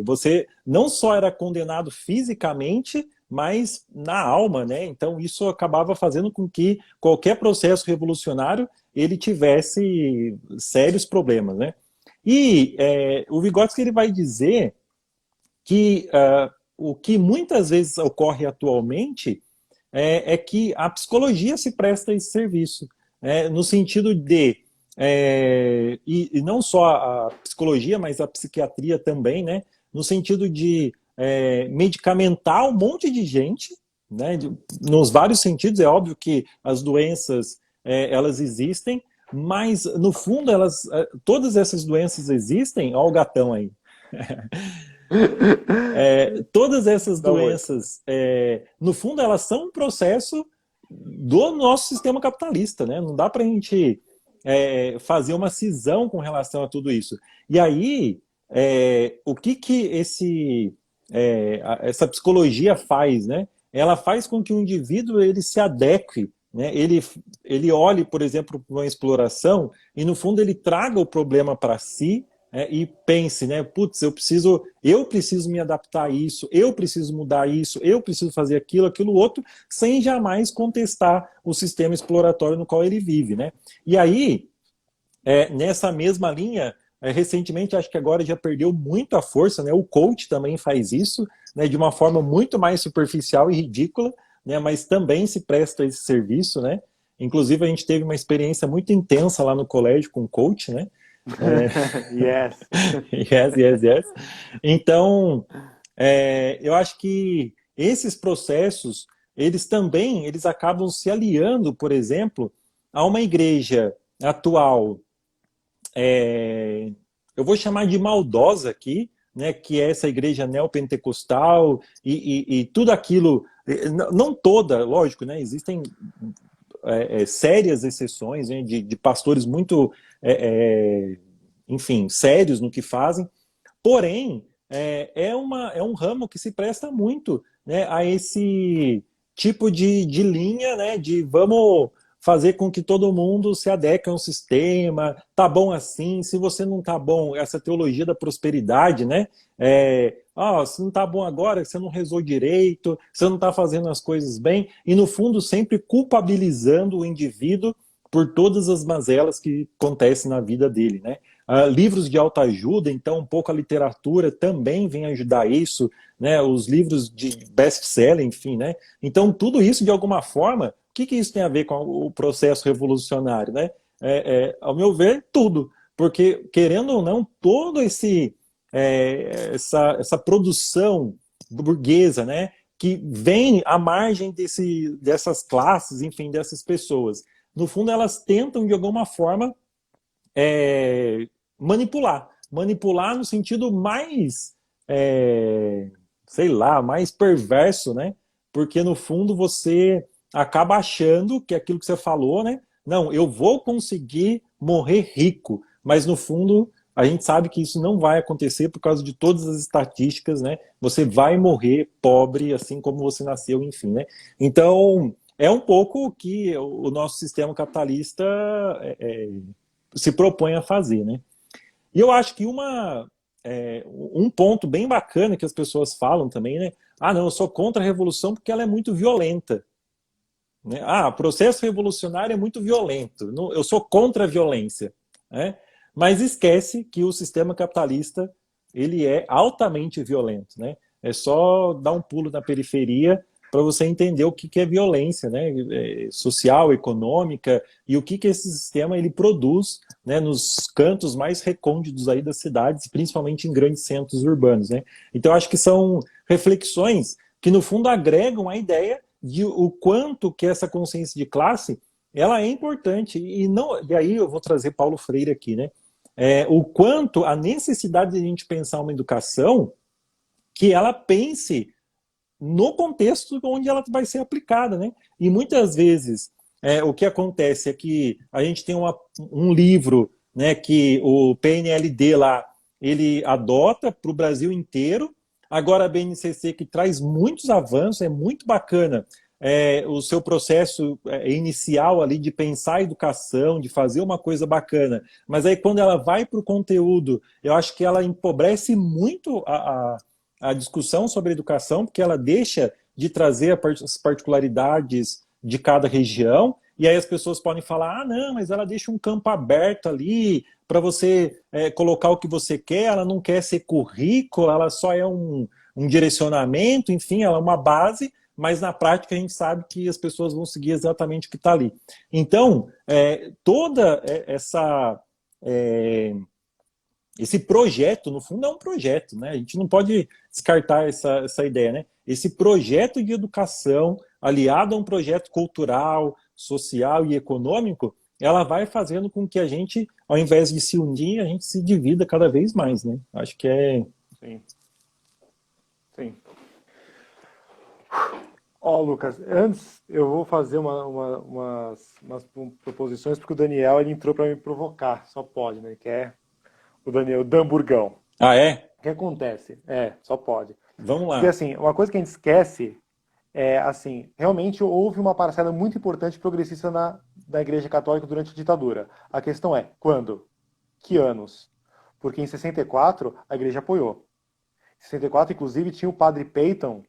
você não só era condenado fisicamente, mas na alma, né? Então isso acabava fazendo com que qualquer processo revolucionário ele tivesse sérios problemas, né? E o Vygotsky ele vai dizer que o que muitas vezes ocorre atualmente é que a psicologia se presta a esse serviço, no sentido de e não só a psicologia, mas a psiquiatria também, né? No sentido de medicamentar um monte de gente, né? Nos vários sentidos, é óbvio que as doenças elas existem, mas no fundo todas essas doenças existem, olha o gatão aí. Todas essas Dá um oi. doenças, no fundo, elas são um processo do nosso sistema capitalista, né? Não dá para a gente fazer uma cisão com relação a tudo isso. E aí, o que essa psicologia faz, né? Ela faz com que o indivíduo ele se adeque, né? Ele olhe, por exemplo, para uma exploração e, no fundo, ele traga o problema para si, e pense, né? Putz, eu preciso me adaptar a isso, eu preciso mudar isso, eu preciso fazer aquilo outro, sem jamais contestar o sistema exploratório no qual ele vive, né? E aí, nessa mesma linha, recentemente, acho que agora já perdeu muito a força, né? O coach também faz isso, né? De uma forma muito mais superficial e ridícula, né? Mas também se presta esse serviço, né? Inclusive, a gente teve uma experiência muito intensa lá no colégio com o coach, né? É, Yes. yes, yes, yes. Então, eu acho que esses processos, eles acabam se aliando, por exemplo, a uma igreja atual, eu vou chamar de maldosa aqui, né, que é essa igreja neopentecostal e tudo aquilo, não toda, lógico, né, existem sérias exceções, né, de pastores muito, enfim, sérios no que fazem, porém, é um ramo que se presta muito, né, a esse tipo de linha, né, de vamos fazer com que todo mundo se adeque a um sistema, tá bom assim, se você não tá bom, essa teologia da prosperidade, né, se não tá bom agora, você não rezou direito, você não tá fazendo as coisas bem, e no fundo sempre culpabilizando o indivíduo por todas as mazelas que acontecem na vida dele, né. Livros de autoajuda, então um pouco a literatura também vem ajudar isso, né? Os livros de best-seller, enfim, né? Então tudo isso de alguma forma, o que isso tem a ver com o processo revolucionário, né? Ao meu ver, tudo, porque querendo ou não, todo essa produção burguesa, né? Que vem à margem dessas classes, enfim, dessas pessoas. No fundo, elas tentam de alguma forma é, manipular no sentido mais, sei lá, mais perverso, né? Porque no fundo você acaba achando que aquilo que você falou, né? Não, eu vou conseguir morrer rico, mas no fundo a gente sabe que isso não vai acontecer por causa de todas as estatísticas, né? Você vai morrer pobre assim como você nasceu, enfim, né? Então é um pouco o que o nosso sistema capitalista se propõe a fazer, né? E eu acho que um ponto bem bacana que as pessoas falam também, né? Ah, não, eu sou contra a revolução porque ela é muito violenta. Né? Ah, o processo revolucionário é muito violento. Eu sou contra a violência. Né? Mas esquece que o sistema capitalista ele é altamente violento. Né? É só dar um pulo na periferia para você entender o que é violência, né? Social, econômica e o que esse sistema ele produz, né? Nos cantos mais recônditos aí das cidades, principalmente em grandes centros urbanos. Né? Então, acho que são reflexões que, no fundo, agregam a ideia de o quanto que essa consciência de classe ela é importante. E aí eu vou trazer Paulo Freire aqui, né? O quanto a necessidade de a gente pensar uma educação que ela pense no contexto onde ela vai ser aplicada, né? E muitas vezes o que acontece é que a gente tem um livro, né, que o PNLD lá ele adota para o Brasil inteiro. Agora a BNCC que traz muitos avanços, é muito bacana o seu processo inicial ali de pensar a educação, de fazer uma coisa bacana. Mas aí quando ela vai para o conteúdo, eu acho que ela empobrece muito a discussão sobre educação, porque ela deixa de trazer as particularidades de cada região, e aí as pessoas podem falar, ah, não, mas ela deixa um campo aberto ali para você colocar o que você quer, ela não quer ser currículo, ela só é um direcionamento, enfim, ela é uma base, mas na prática a gente sabe que as pessoas vão seguir exatamente o que está ali. Então, toda esse projeto, no fundo, é um projeto, né? A gente não pode descartar essa ideia, né? Esse projeto de educação, aliado a um projeto cultural, social e econômico, ela vai fazendo com que a gente, ao invés de se unir, a gente se divida cada vez mais, né? Acho que é... Sim, sim. Ó, Lucas, antes eu vou fazer umas proposições, porque o Daniel ele entrou para me provocar, só pode, né? Ele quer o Daniel Damburgão. Ah, é? O que acontece? Só pode. Vamos Porque, lá. assim, uma coisa que a gente esquece assim, realmente houve uma parcela muito importante progressista da Igreja Católica durante a ditadura. A questão é, quando? Que anos? Porque em 64 a Igreja apoiou. Em 64, inclusive, tinha o padre Peyton,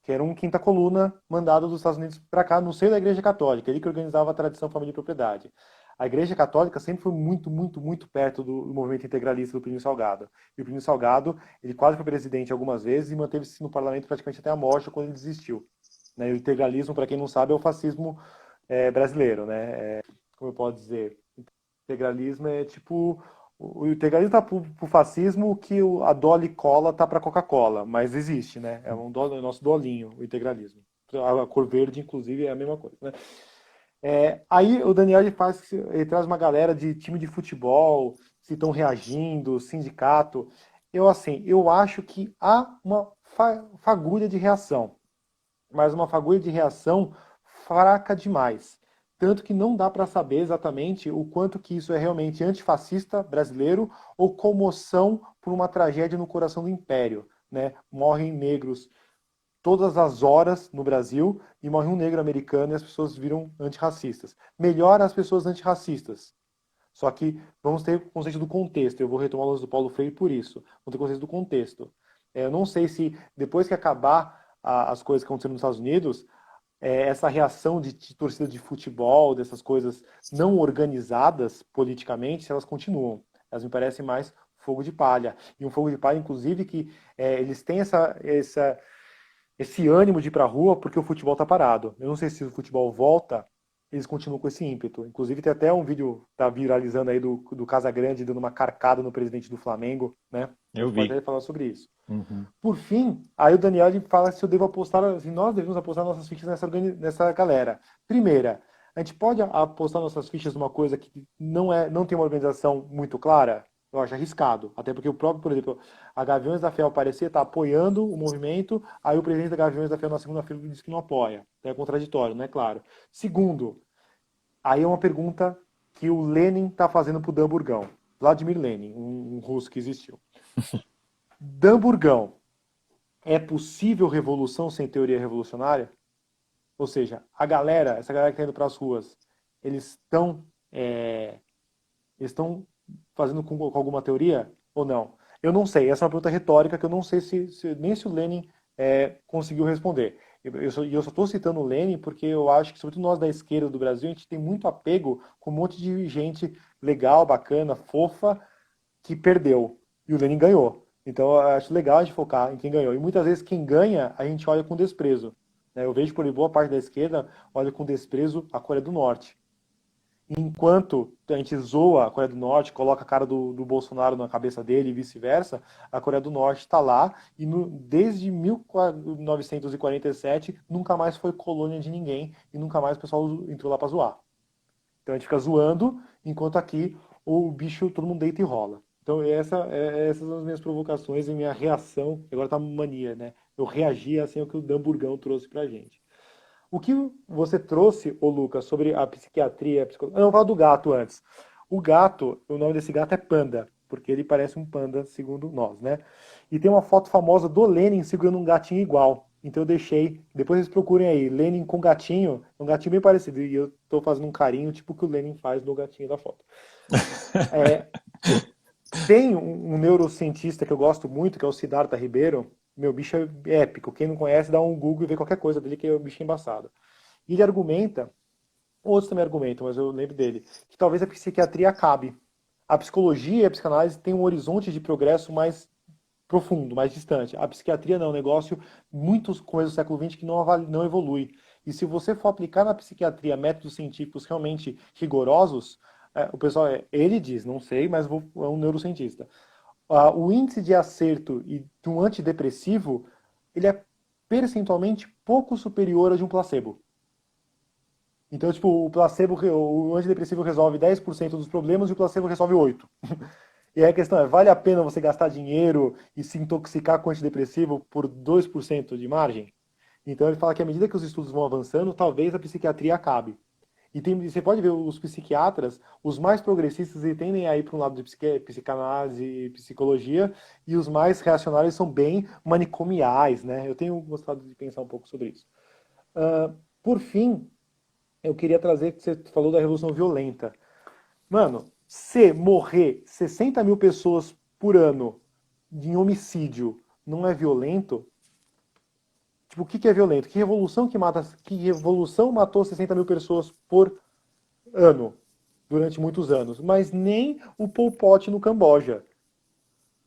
que era um quinta coluna mandado dos Estados Unidos para cá, no seio da Igreja Católica, ele que organizava a tradição família e propriedade. A Igreja Católica sempre foi muito, muito, muito perto do movimento integralista do Plínio Salgado. E o Plínio Salgado, ele quase foi presidente algumas vezes e manteve-se no parlamento praticamente até a morte, quando ele desistiu. Né? E o integralismo, para quem não sabe, é o fascismo brasileiro, né? Como eu posso dizer? O integralismo é tipo... O integralismo tá pro fascismo o que a Dolly Cola tá pra Coca-Cola, mas existe, né? É um nosso dolinho, o integralismo. A cor verde, inclusive, é a mesma coisa, né? Aí o Daniel ele traz uma galera de time de futebol, se estão reagindo, sindicato. Eu acho que há uma fagulha de reação, mas uma fagulha de reação fraca demais. Tanto que não dá para saber exatamente o quanto que isso é realmente antifascista brasileiro ou comoção por uma tragédia no coração do império. Né? Morrem negros todas as horas no Brasil e morre um negro americano e as pessoas viram antirracistas. Melhor as pessoas antirracistas. Só que vamos ter o conceito do contexto. Eu vou retomar o lance do Paulo Freire por isso. Vamos ter o conceito do contexto. Eu não sei se depois que acabar as coisas que aconteceram nos Estados Unidos, essa reação de torcida de futebol, dessas coisas não organizadas politicamente, se elas continuam. Elas me parecem mais fogo de palha. E um fogo de palha, inclusive, que eles têm esse ânimo de ir pra rua porque o futebol tá parado. Eu não sei se o futebol volta, eles continuam com esse ímpeto. Inclusive tem até um vídeo tá viralizando aí do Casagrande dando uma carcada no presidente do Flamengo, né? A Eu gente pode vi. até falar sobre isso. Uhum. Por fim, aí o Daniel fala se eu devo apostar, se nós devemos apostar nossas fichas nessa galera. Primeira, a gente pode apostar nossas fichas numa coisa que não tem uma organização muito clara? Eu acho arriscado. Até porque o próprio, por exemplo, a Gaviões da Fiel parecia estar apoiando o movimento, aí o presidente da Gaviões da Fiel na segunda-feira disse que não apoia. É contraditório, né? Claro. Segundo, aí é uma pergunta que o Lenin está fazendo para o Dan Burgão. Vladimir Lenin, um russo que existiu. Dan Burgão, é possível revolução sem teoria revolucionária? Ou seja, essa galera que está indo para as ruas, eles estão fazendo com alguma teoria ou não? Eu não sei. Essa é uma pergunta retórica que eu não sei nem se o Lenin conseguiu responder. Eu só estou citando o Lenin porque eu acho que, sobretudo nós da esquerda do Brasil, a gente tem muito apego com um monte de gente legal, bacana, fofa, que perdeu. E o Lenin ganhou. Então eu acho legal a gente focar em quem ganhou. E muitas vezes quem ganha, a gente olha com desprezo. Eu vejo por aí, boa parte da esquerda olha com desprezo a Coreia do Norte. Enquanto a gente zoa a Coreia do Norte, coloca a cara do Bolsonaro na cabeça dele e vice-versa, a Coreia do Norte está lá e desde 1947 nunca mais foi colônia de ninguém e nunca mais o pessoal entrou lá para zoar. Então a gente fica zoando, enquanto aqui o bicho todo mundo deita e rola. Então essas são as minhas provocações e minha reação. Agora tá mania, né? Eu reagi assim ao que o Dan Burgão trouxe pra gente. O que você trouxe, ô Lucas, sobre a psiquiatria, a psicologia... Não, vou falar do gato antes. O gato, o nome desse gato é Panda, porque ele parece um panda, segundo nós, né? E tem uma foto famosa do Lenin segurando um gatinho igual. Então eu deixei, depois vocês procurem aí, Lenin com gatinho, um gatinho bem parecido. E eu tô fazendo um carinho, tipo o que o Lenin faz no gatinho da foto. Tem um neurocientista que eu gosto muito, que é o Siddhartha Ribeiro. Meu bicho é épico. Quem não conhece, dá um Google e vê qualquer coisa dele, que é o bicho embaçado. E ele argumenta, outros também argumentam, mas eu lembro dele, que talvez a psiquiatria acabe. A psicologia e a psicanálise têm um horizonte de progresso mais profundo, mais distante. A psiquiatria não, é um negócio muito coisa do século XX que não evolui. E se você for aplicar na psiquiatria métodos científicos realmente rigorosos, o pessoal, ele diz, não sei, mas é um neurocientista. O índice de acerto de um antidepressivo, ele é percentualmente pouco superior a de um placebo. Então, tipo, o antidepressivo resolve 10% dos problemas e o placebo resolve 8%. E aí a questão é, vale a pena você gastar dinheiro e se intoxicar com antidepressivo por 2% de margem? Então ele fala que à medida que os estudos vão avançando, talvez a psiquiatria acabe. E você pode ver os psiquiatras, os mais progressistas, eles tendem a ir para um lado de psicanálise e psicologia, e os mais reacionários são bem manicomiais, né? Eu tenho gostado de pensar um pouco sobre isso. Por fim, eu queria trazer que você falou da revolução violenta. Mano, se morrer 60 mil pessoas por ano em homicídio não é violento, tipo, o que é violento? Que revolução matou 60 mil pessoas por ano? durante muitos anos, mas nem o Pol Pot no Camboja.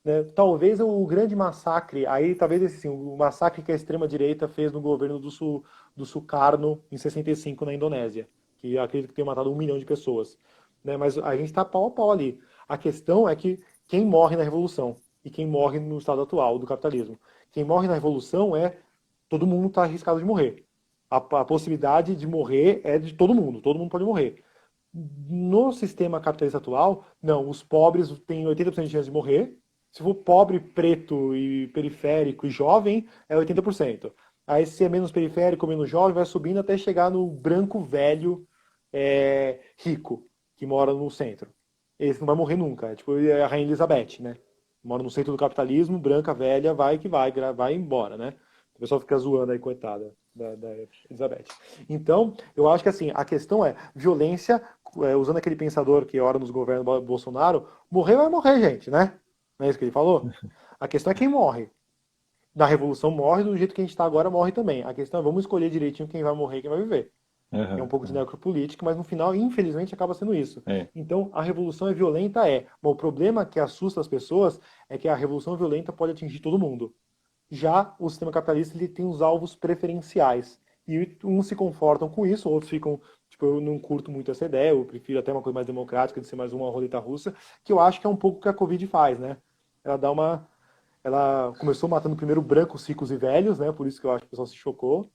Né? Talvez o grande massacre, aí talvez esse sim, o massacre que a extrema-direita fez no governo do Sukarno em 65 na Indonésia, que eu acredito que tenha matado 1 milhão de pessoas. Né? Mas a gente está pau a pau ali. A questão é que quem morre na Revolução e quem morre no estado atual do capitalismo. Quem morre na Revolução é todo mundo está arriscado de morrer. A possibilidade de morrer é de todo mundo pode morrer. No sistema capitalista atual, não, os pobres têm 80% de chance de morrer. Se for pobre, preto e periférico e jovem, é 80%. Aí se é menos periférico, menos jovem, vai subindo até chegar no branco velho rico, que mora no centro. Esse não vai morrer nunca. É tipo a Rainha Elizabeth, né? Mora no centro do capitalismo, branca, velha, vai que vai embora, né? O pessoal fica zoando aí, coitada da Elizabeth. Então, eu acho que assim, a questão é violência, usando aquele pensador que ora nos governos Bolsonaro, morrer vai morrer, gente, né? Não é isso que ele falou? A questão é quem morre. Na Revolução morre, do jeito que a gente está agora morre também. A questão é vamos escolher direitinho quem vai morrer e quem vai viver. É um Aham, pouco de necropolítica, mas no final, infelizmente, acaba sendo isso. é. Então, a revolução é violenta, é. Bom, o problema que assusta as pessoas é que a revolução violenta pode atingir todo mundo. Já o sistema capitalista ele tem os alvos preferenciais. E uns se confortam com isso, outros ficam, tipo, eu não curto muito essa ideia, eu prefiro até uma coisa mais democrática, de ser mais uma roleta russa, que eu acho que é um pouco o que a Covid faz, né? Ela dá uma. Ela começou matando primeiro brancos, ricos e velhos, né? Por isso que eu acho que o pessoal se chocou.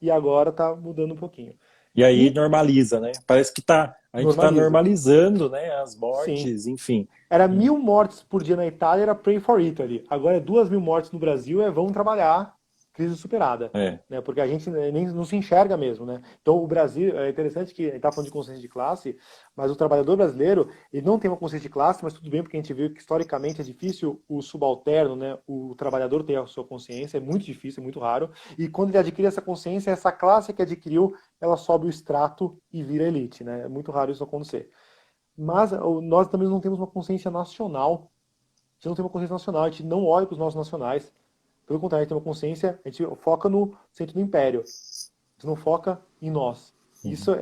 E agora tá mudando um pouquinho. E aí E normaliza, né? Parece que a gente está normaliza. normalizando, né, as Sim. mortes, enfim. Era 1.000 mortes por dia na Itália, era Pray for Italy. Agora é 2.000 mortes no Brasil, vamos trabalhar, crise superada. É. Né? Porque a gente nem não se enxerga mesmo. Né? Então o Brasil, é interessante que a gente está falando de consciência de classe, mas o trabalhador brasileiro, ele não tem uma consciência de classe, mas tudo bem, porque a gente viu que historicamente é difícil o subalterno, né, o trabalhador ter a sua consciência, é muito difícil, é muito raro. E quando ele adquire essa consciência, essa classe que adquiriu, ela sobe o extrato e vira elite. Né? É muito raro isso acontecer. Mas nós também não temos uma consciência nacional. A gente não tem uma consciência nacional, a gente não olha para os nossos nacionais. Pelo contrário, a gente tem uma consciência, a gente foca no centro do império. A gente não foca em nós. Isso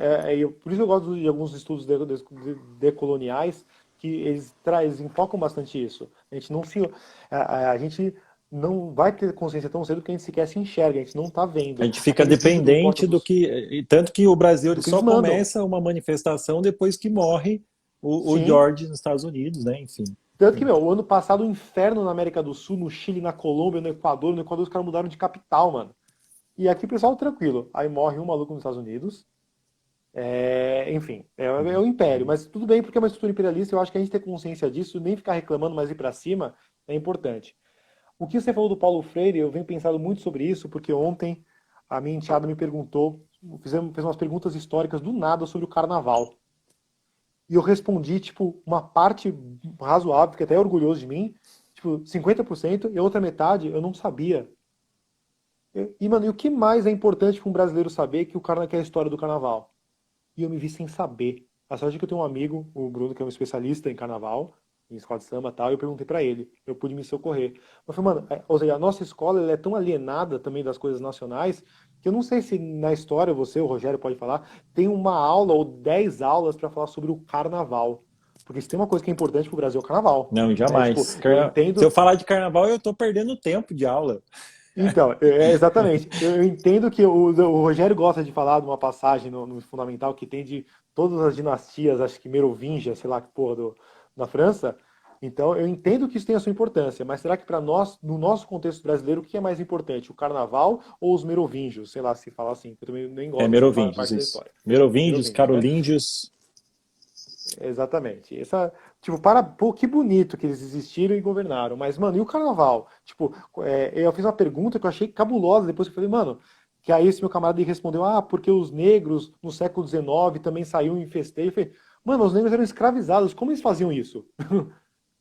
por isso eu gosto de alguns estudos decoloniais que eles enfocam bastante isso. A gente não se, a gente não vai ter consciência tão cedo porque a gente sequer se enxerga, a gente não está A vendo. gente fica Aqueles vídeos do Porta dependente do dos, que. Tanto que o Brasil ele do que eles só mandam. começa uma manifestação depois que morre o Sim. George nos Estados Unidos, né? Enfim. Tanto que, meu, o ano passado, o inferno na América do Sul, no Chile, na Colômbia, no Equador. No Equador, os caras mudaram de capital, mano. E aqui, pessoal, tranquilo. Aí morre um maluco nos Estados Unidos. Enfim, é o império. Mas tudo bem, porque é uma estrutura imperialista. Eu acho que a gente ter consciência disso, nem ficar reclamando, mas ir pra cima, é importante. O que você falou do Paulo Freire, eu venho pensando muito sobre isso, porque ontem a minha enteada me perguntou, fez umas perguntas históricas do nada sobre o carnaval. E eu respondi, tipo, uma parte razoável, fiquei até orgulhoso de mim, tipo, 50%, e a outra metade eu não sabia. Mano, e o que mais é importante para um brasileiro saber que é a história do carnaval? E eu me vi sem saber. A sorte é que eu tenho um amigo, o Bruno, que é um especialista em carnaval, em escola de samba e tal, e eu perguntei pra ele, eu pude me socorrer. Eu falei, mano, ou seja, a nossa escola ela é tão alienada também das coisas nacionais, que eu não sei se na história, você, o Rogério, pode falar, tem uma aula ou 10 aulas pra falar sobre o carnaval. Porque se tem uma coisa que é importante pro Brasil é o carnaval. Não, Né? Tipo, jamais. eu Se eu entendo. falar de carnaval, eu estou perdendo tempo de aula. Então, exatamente. Eu entendo que o Rogério gosta de falar de uma passagem no Fundamental que tem de todas as dinastias, acho que Merovingia, sei lá que porra, na França. Então, eu entendo que isso tem a sua importância, mas será que para nós, no nosso contexto brasileiro, o que é mais importante, o carnaval ou os merovingios? Sei lá se fala assim, eu também nem É gosto dessa Merovingios, parte da isso. história. Merovingios, Merovingios, né? Carolíngios. Exatamente. Tipo, pô, que bonito que eles existiram e governaram. Mas, mano, e o carnaval? Tipo, eu fiz uma pergunta que eu achei cabulosa depois que eu falei, mano, que aí esse meu camarada respondeu, porque os negros no século XIX também saíam em festejo. Eu falei, mano, os negros eram escravizados, como eles faziam isso?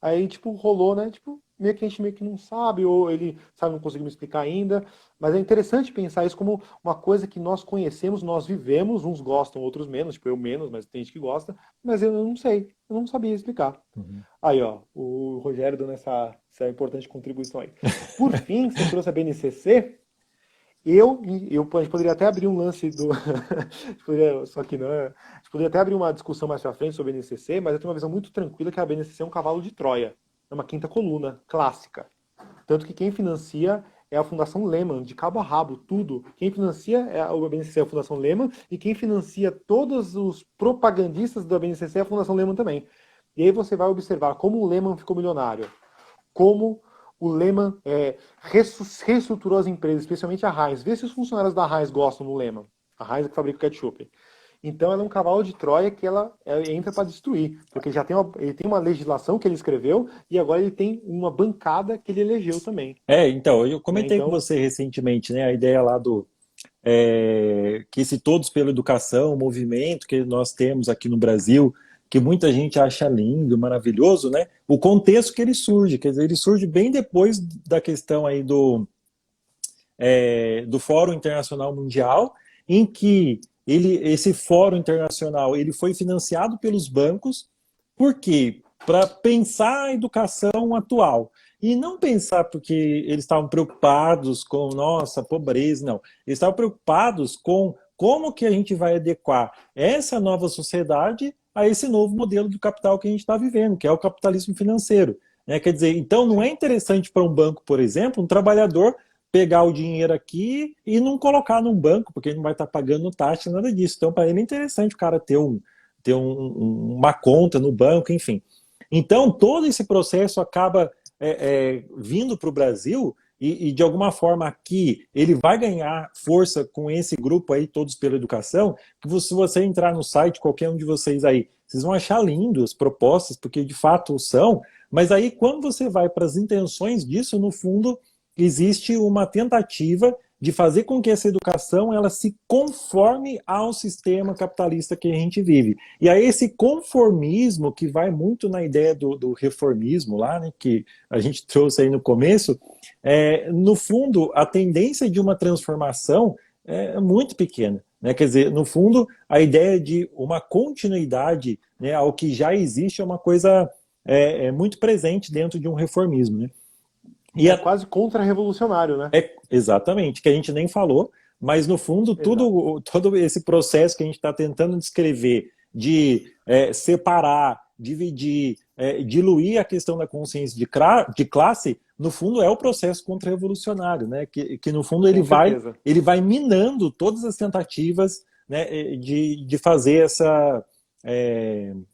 Aí, tipo, rolou, né? Tipo, meio que a gente meio que não sabe, ou ele sabe, não conseguiu me explicar ainda. Mas é interessante pensar isso como uma coisa que nós conhecemos, nós vivemos, uns gostam, outros menos, tipo, eu menos, mas tem gente que gosta, mas eu não sei, eu não sabia explicar. Uhum. Aí, ó, o Rogério dando essa importante contribuição aí. Por fim, você trouxe a BNCC, A gente poderia até abrir um lance do. Só que não. A gente poderia até abrir uma discussão mais pra frente sobre a BNCC, mas eu tenho uma visão muito tranquila que a BNCC é um cavalo de Troia. É uma quinta coluna, clássica. Tanto que quem financia é a Fundação Lehman, de cabo a rabo, tudo. Quem financia é a BNCC, é a Fundação Lehman, e quem financia todos os propagandistas da BNCC é a Fundação Lehman também. E aí você vai observar como o Lehman ficou milionário, como o Lehman reestruturou as empresas, especialmente a Heinz. Vê se os funcionários da Heinz gostam do Lehman. A Heinz é que fabrica o ketchup. Então ela é um cavalo de Troia que ela entra para destruir, porque ele tem uma legislação que ele escreveu e agora ele tem uma bancada que ele elegeu também. Então, eu Né? comentei com Então, você recentemente, né, a ideia lá do que esse Todos pela Educação, o movimento que nós temos aqui no Brasil, que muita gente acha lindo, maravilhoso, né? O contexto que ele surge, quer dizer, ele surge bem depois da questão aí do Fórum Internacional Mundial, em que esse Fórum Internacional ele foi financiado pelos bancos, por quê? Para pensar a educação atual. E não pensar porque eles estavam preocupados com, nossa, pobreza, não. Eles estavam preocupados com como que a gente vai adequar essa nova sociedade a esse novo modelo do capital que a gente está vivendo, que é o capitalismo financeiro. Né? Quer dizer, então não é interessante para um banco, por exemplo, um trabalhador pegar o dinheiro aqui e não colocar num banco, porque ele não vai estar pagando taxa, nada disso. Então, para ele é interessante o cara uma conta no banco, enfim. Então, todo esse processo acaba vindo para o Brasil e, de alguma forma, aqui ele vai ganhar força com esse grupo aí, Todos pela Educação, que se você entrar no site, qualquer um de vocês aí, vocês vão achar lindo as propostas, porque de fato são, mas aí quando você vai para as intenções disso, no fundo, existe uma tentativa de fazer com que essa educação ela se conforme ao sistema capitalista que a gente vive. E aí esse conformismo, que vai muito na ideia do reformismo lá, né, que a gente trouxe aí no começo, no fundo, a tendência de uma transformação é muito pequena. Né? Quer dizer, no fundo, a ideia de uma continuidade, né, ao que já existe é uma coisa muito presente dentro de um reformismo. Né? E é quase contra-revolucionário, né? Exatamente, que a gente nem falou, mas no fundo Exato. todo esse processo que a gente está tentando descrever de separar, dividir, diluir a questão da consciência de classe, no fundo é o processo contra-revolucionário, né? Que no fundo Com certeza. ele vai minando todas as tentativas, né, de fazer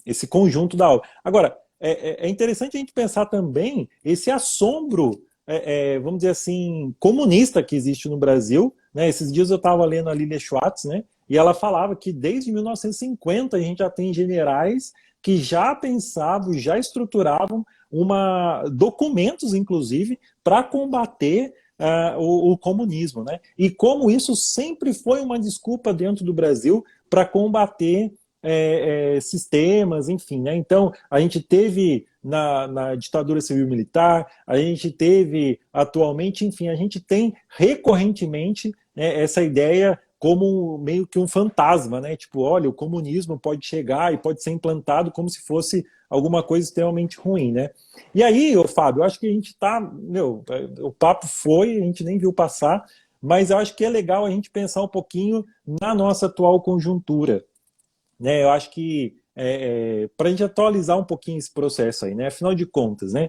esse conjunto da obra. Agora, é interessante a gente pensar também esse assombro vamos dizer assim, comunista que existe no Brasil. Né? Esses dias eu estava lendo a Lilia Schwartz, né? E ela falava que desde 1950 a gente já tem generais que já pensavam, já estruturavam documentos, inclusive, para combater o comunismo. Né? E como isso sempre foi uma desculpa dentro do Brasil para combater sistemas, enfim. Né? Então, a gente teve na ditadura civil-militar, a gente teve atualmente, enfim, a gente tem recorrentemente, né, essa ideia como meio que um fantasma, né? Tipo, olha, o comunismo pode chegar e pode ser implantado como se fosse alguma coisa extremamente ruim, né? E aí, Fábio, eu acho que a gente tá, o papo foi, a gente nem viu passar, mas eu acho que é legal a gente pensar um pouquinho na nossa atual conjuntura, né? Eu acho que para a gente atualizar um pouquinho esse processo aí, né? Afinal de contas, né?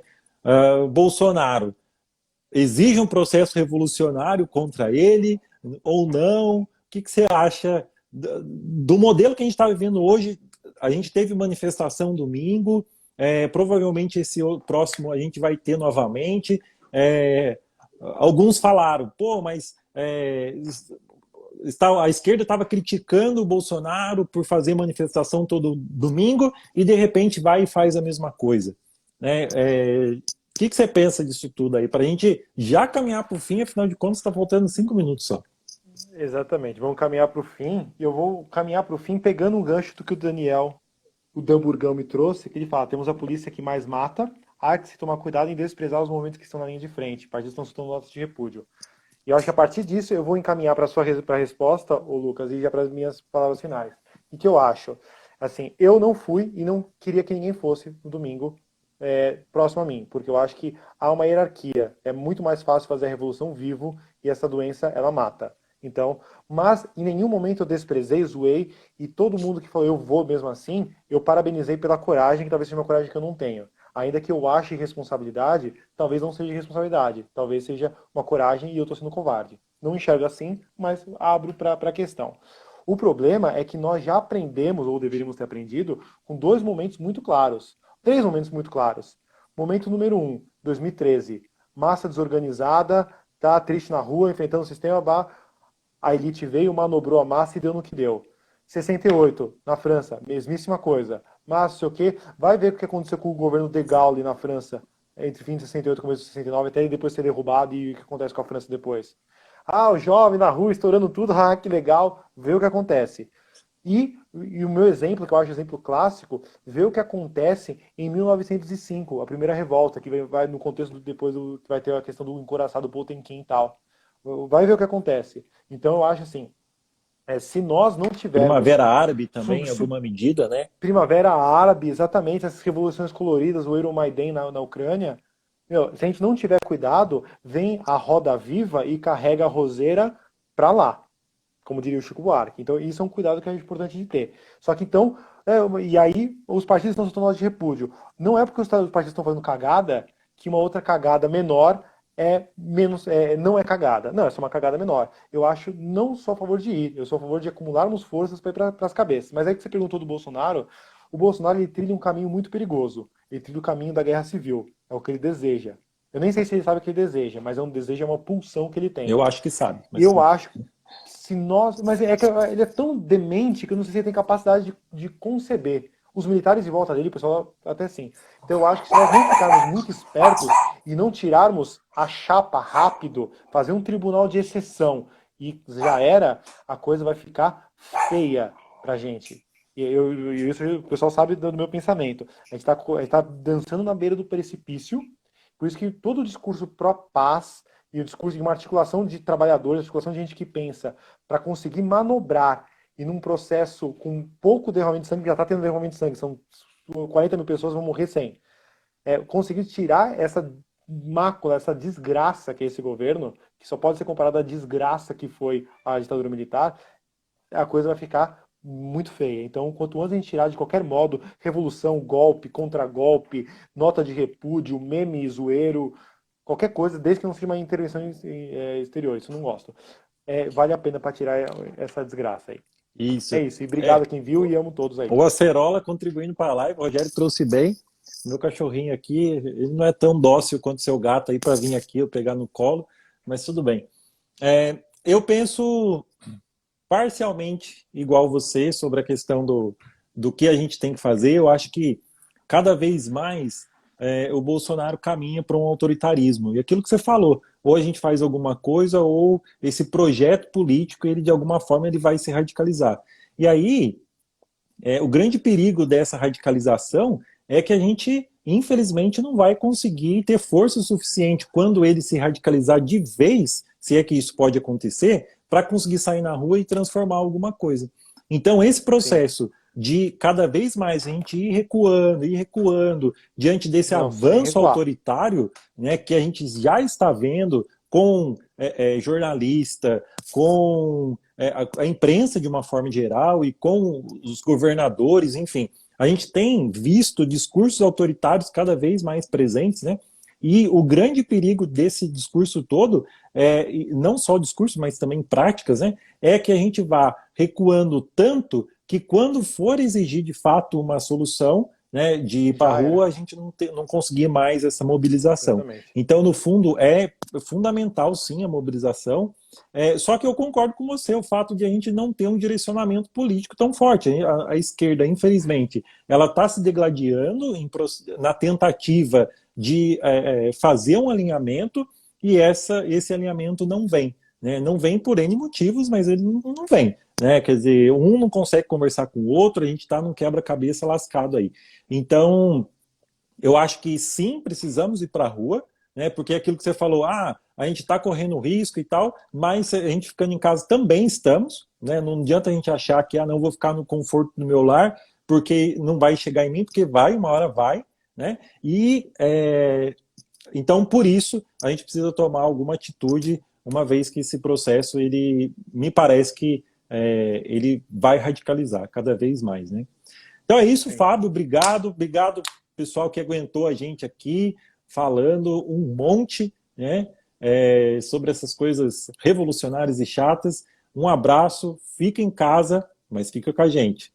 Bolsonaro exige um processo revolucionário contra ele ou não? O que você acha do modelo que a gente está vivendo hoje? A gente teve manifestação domingo, provavelmente esse próximo a gente vai ter novamente. Alguns falaram, pô, mas a esquerda estava criticando o Bolsonaro por fazer manifestação todo domingo e de repente vai e faz a mesma coisa. Né? O que você pensa disso tudo aí? Para a gente já caminhar para o fim, afinal de contas está faltando 5 minutos só. Exatamente. Vamos caminhar para o fim. E eu vou caminhar para o fim pegando um gancho do que o Damburgão me trouxe, que ele fala, temos a polícia que mais mata, há que se tomar cuidado em desprezar os movimentos que estão na linha de frente. Partidos estão soltando notas de repúdio. E eu acho que a partir disso eu vou encaminhar para a resposta, ô Lucas, e já para as minhas palavras finais. E que eu acho? Assim, eu não fui e não queria que ninguém fosse no domingo próximo a mim, porque eu acho que há uma hierarquia. É muito mais fácil fazer a revolução vivo e essa doença, ela mata. Então, mas em nenhum momento eu desprezei, zoei, e todo mundo que falou eu vou mesmo assim, eu parabenizei pela coragem, que talvez seja uma coragem que eu não tenho. Ainda que eu ache irresponsabilidade, talvez não seja irresponsabilidade, talvez seja uma coragem e eu estou sendo covarde. Não enxergo assim, mas abro para a questão. O problema é que nós já aprendemos, ou deveríamos ter aprendido, com dois momentos muito claros. Três momentos muito claros. Momento número 1, 2013. Massa desorganizada, tá triste na rua, enfrentando o sistema, a elite veio, manobrou a massa e deu no que deu. 68, na França, mesmíssima coisa. Mas, sei o quê, vai ver o que aconteceu com o governo de Gaulle na França, entre fim de 68 e começo de 69, até ele depois ser derrubado e o que acontece com a França depois. Ah, o jovem na rua estourando tudo, ah, que legal, vê o que acontece. E o meu exemplo, que eu acho exemplo clássico, vê o que acontece em 1905, a primeira revolta, que vai no contexto depois que vai ter a questão do encouraçado Potemkin e tal. Vai ver o que acontece. Então eu acho assim, se nós não tivermos Primavera Árabe também, em alguma medida, né? Primavera Árabe, exatamente, essas revoluções coloridas, o Euromaidan na Ucrânia, meu, se a gente não tiver cuidado, vem a roda viva e carrega a roseira para lá, como diria o Chico Buarque. Então, isso é um cuidado que é importante de ter. Só que então, e aí os partidos estão soltando nota de repúdio. Não é porque os partidos estão fazendo cagada que uma outra cagada menor não é cagada. Não, é só uma cagada menor. Eu acho, não sou a favor de ir, eu sou a favor de acumularmos forças para ir para as cabeças. Mas aí que você perguntou do Bolsonaro, o Bolsonaro ele trilha um caminho muito perigoso. Ele trilha o caminho da guerra civil. É o que ele deseja. Eu nem sei se ele sabe o que ele deseja, mas é um desejo, é uma pulsão que ele tem. Eu acho que sabe. E eu acho que se nós. Mas é que ele é tão demente que eu não sei se ele tem capacidade de conceber. Os militares em volta dele, o pessoal até sim. Então eu acho que se nós não ficarmos muito espertos e não tirarmos a chapa rápido, fazer um tribunal de exceção e já era, a coisa vai ficar feia pra gente. E isso o pessoal sabe do meu pensamento. A gente tá dançando na beira do precipício, por isso que todo o discurso pró-paz e o discurso de uma articulação de trabalhadores, articulação de gente que pensa, para conseguir manobrar e num processo com pouco derramamento de sangue, já está tendo derramamento de sangue, são 40 mil pessoas vão morrer sem. Conseguir tirar essa mácula, essa desgraça que é esse governo, que só pode ser comparada à desgraça que foi a ditadura militar, a coisa vai ficar muito feia. Então, quanto antes a gente tirar de qualquer modo, revolução, golpe, contra-golpe, nota de repúdio, meme, zoeiro, qualquer coisa, desde que não seja uma intervenção exterior, isso eu não gosto. Vale a pena para tirar essa desgraça aí. Isso. É isso, e obrigado a quem viu e amo todos aí. O Acerola contribuindo para a live, o Rogério trouxe bem. Meu cachorrinho aqui, ele não é tão dócil quanto seu gato aí para vir aqui, eu pegar no colo, mas tudo bem. Eu penso parcialmente igual você sobre a questão do que a gente tem que fazer. Eu acho que cada vez mais o Bolsonaro caminha para um autoritarismo. E aquilo que você falou, ou a gente faz alguma coisa, ou esse projeto político, ele de alguma forma ele vai se radicalizar. E aí, o grande perigo dessa radicalização é que a gente, infelizmente, não vai conseguir ter força suficiente quando ele se radicalizar de vez, se é que isso pode acontecer, para conseguir sair na rua e transformar alguma coisa. Então, esse processo Sim. de cada vez mais a gente ir recuando, diante desse avanço autoritário, né, que a gente já está vendo com jornalista, com a imprensa de uma forma geral e com os governadores, enfim. A gente tem visto discursos autoritários cada vez mais presentes, né? E o grande perigo desse discurso todo, não só o discurso, mas também práticas, né, é que a gente vá recuando tanto que quando for exigir de fato uma solução, né, de ir para a rua, a gente não conseguir mais essa mobilização. Exatamente. Então, no fundo, é fundamental sim a mobilização, só que eu concordo com você, o fato de a gente não ter um direcionamento político tão forte. A esquerda, infelizmente, ela está se degladiando na tentativa de fazer um alinhamento, e esse alinhamento não vem. Né? Não vem por N motivos, mas ele não vem. Né? Quer dizer, um não consegue conversar com o outro, a gente está num quebra-cabeça lascado aí. Então, eu acho que sim, precisamos ir para a rua, né? Porque é aquilo que você falou, a gente está correndo risco e tal, mas a gente ficando em casa também estamos, né? Não adianta a gente achar que não vou ficar no conforto do meu lar, porque não vai chegar em mim, porque uma hora vai, né? Então, por isso, a gente precisa tomar alguma atitude, uma vez que esse processo, ele me parece que ele vai radicalizar cada vez mais, né? Então é isso, Sim. Fábio, obrigado pessoal que aguentou a gente aqui, falando um monte, né, sobre essas coisas revolucionárias e chatas. Um abraço, fica em casa, mas fica com a gente.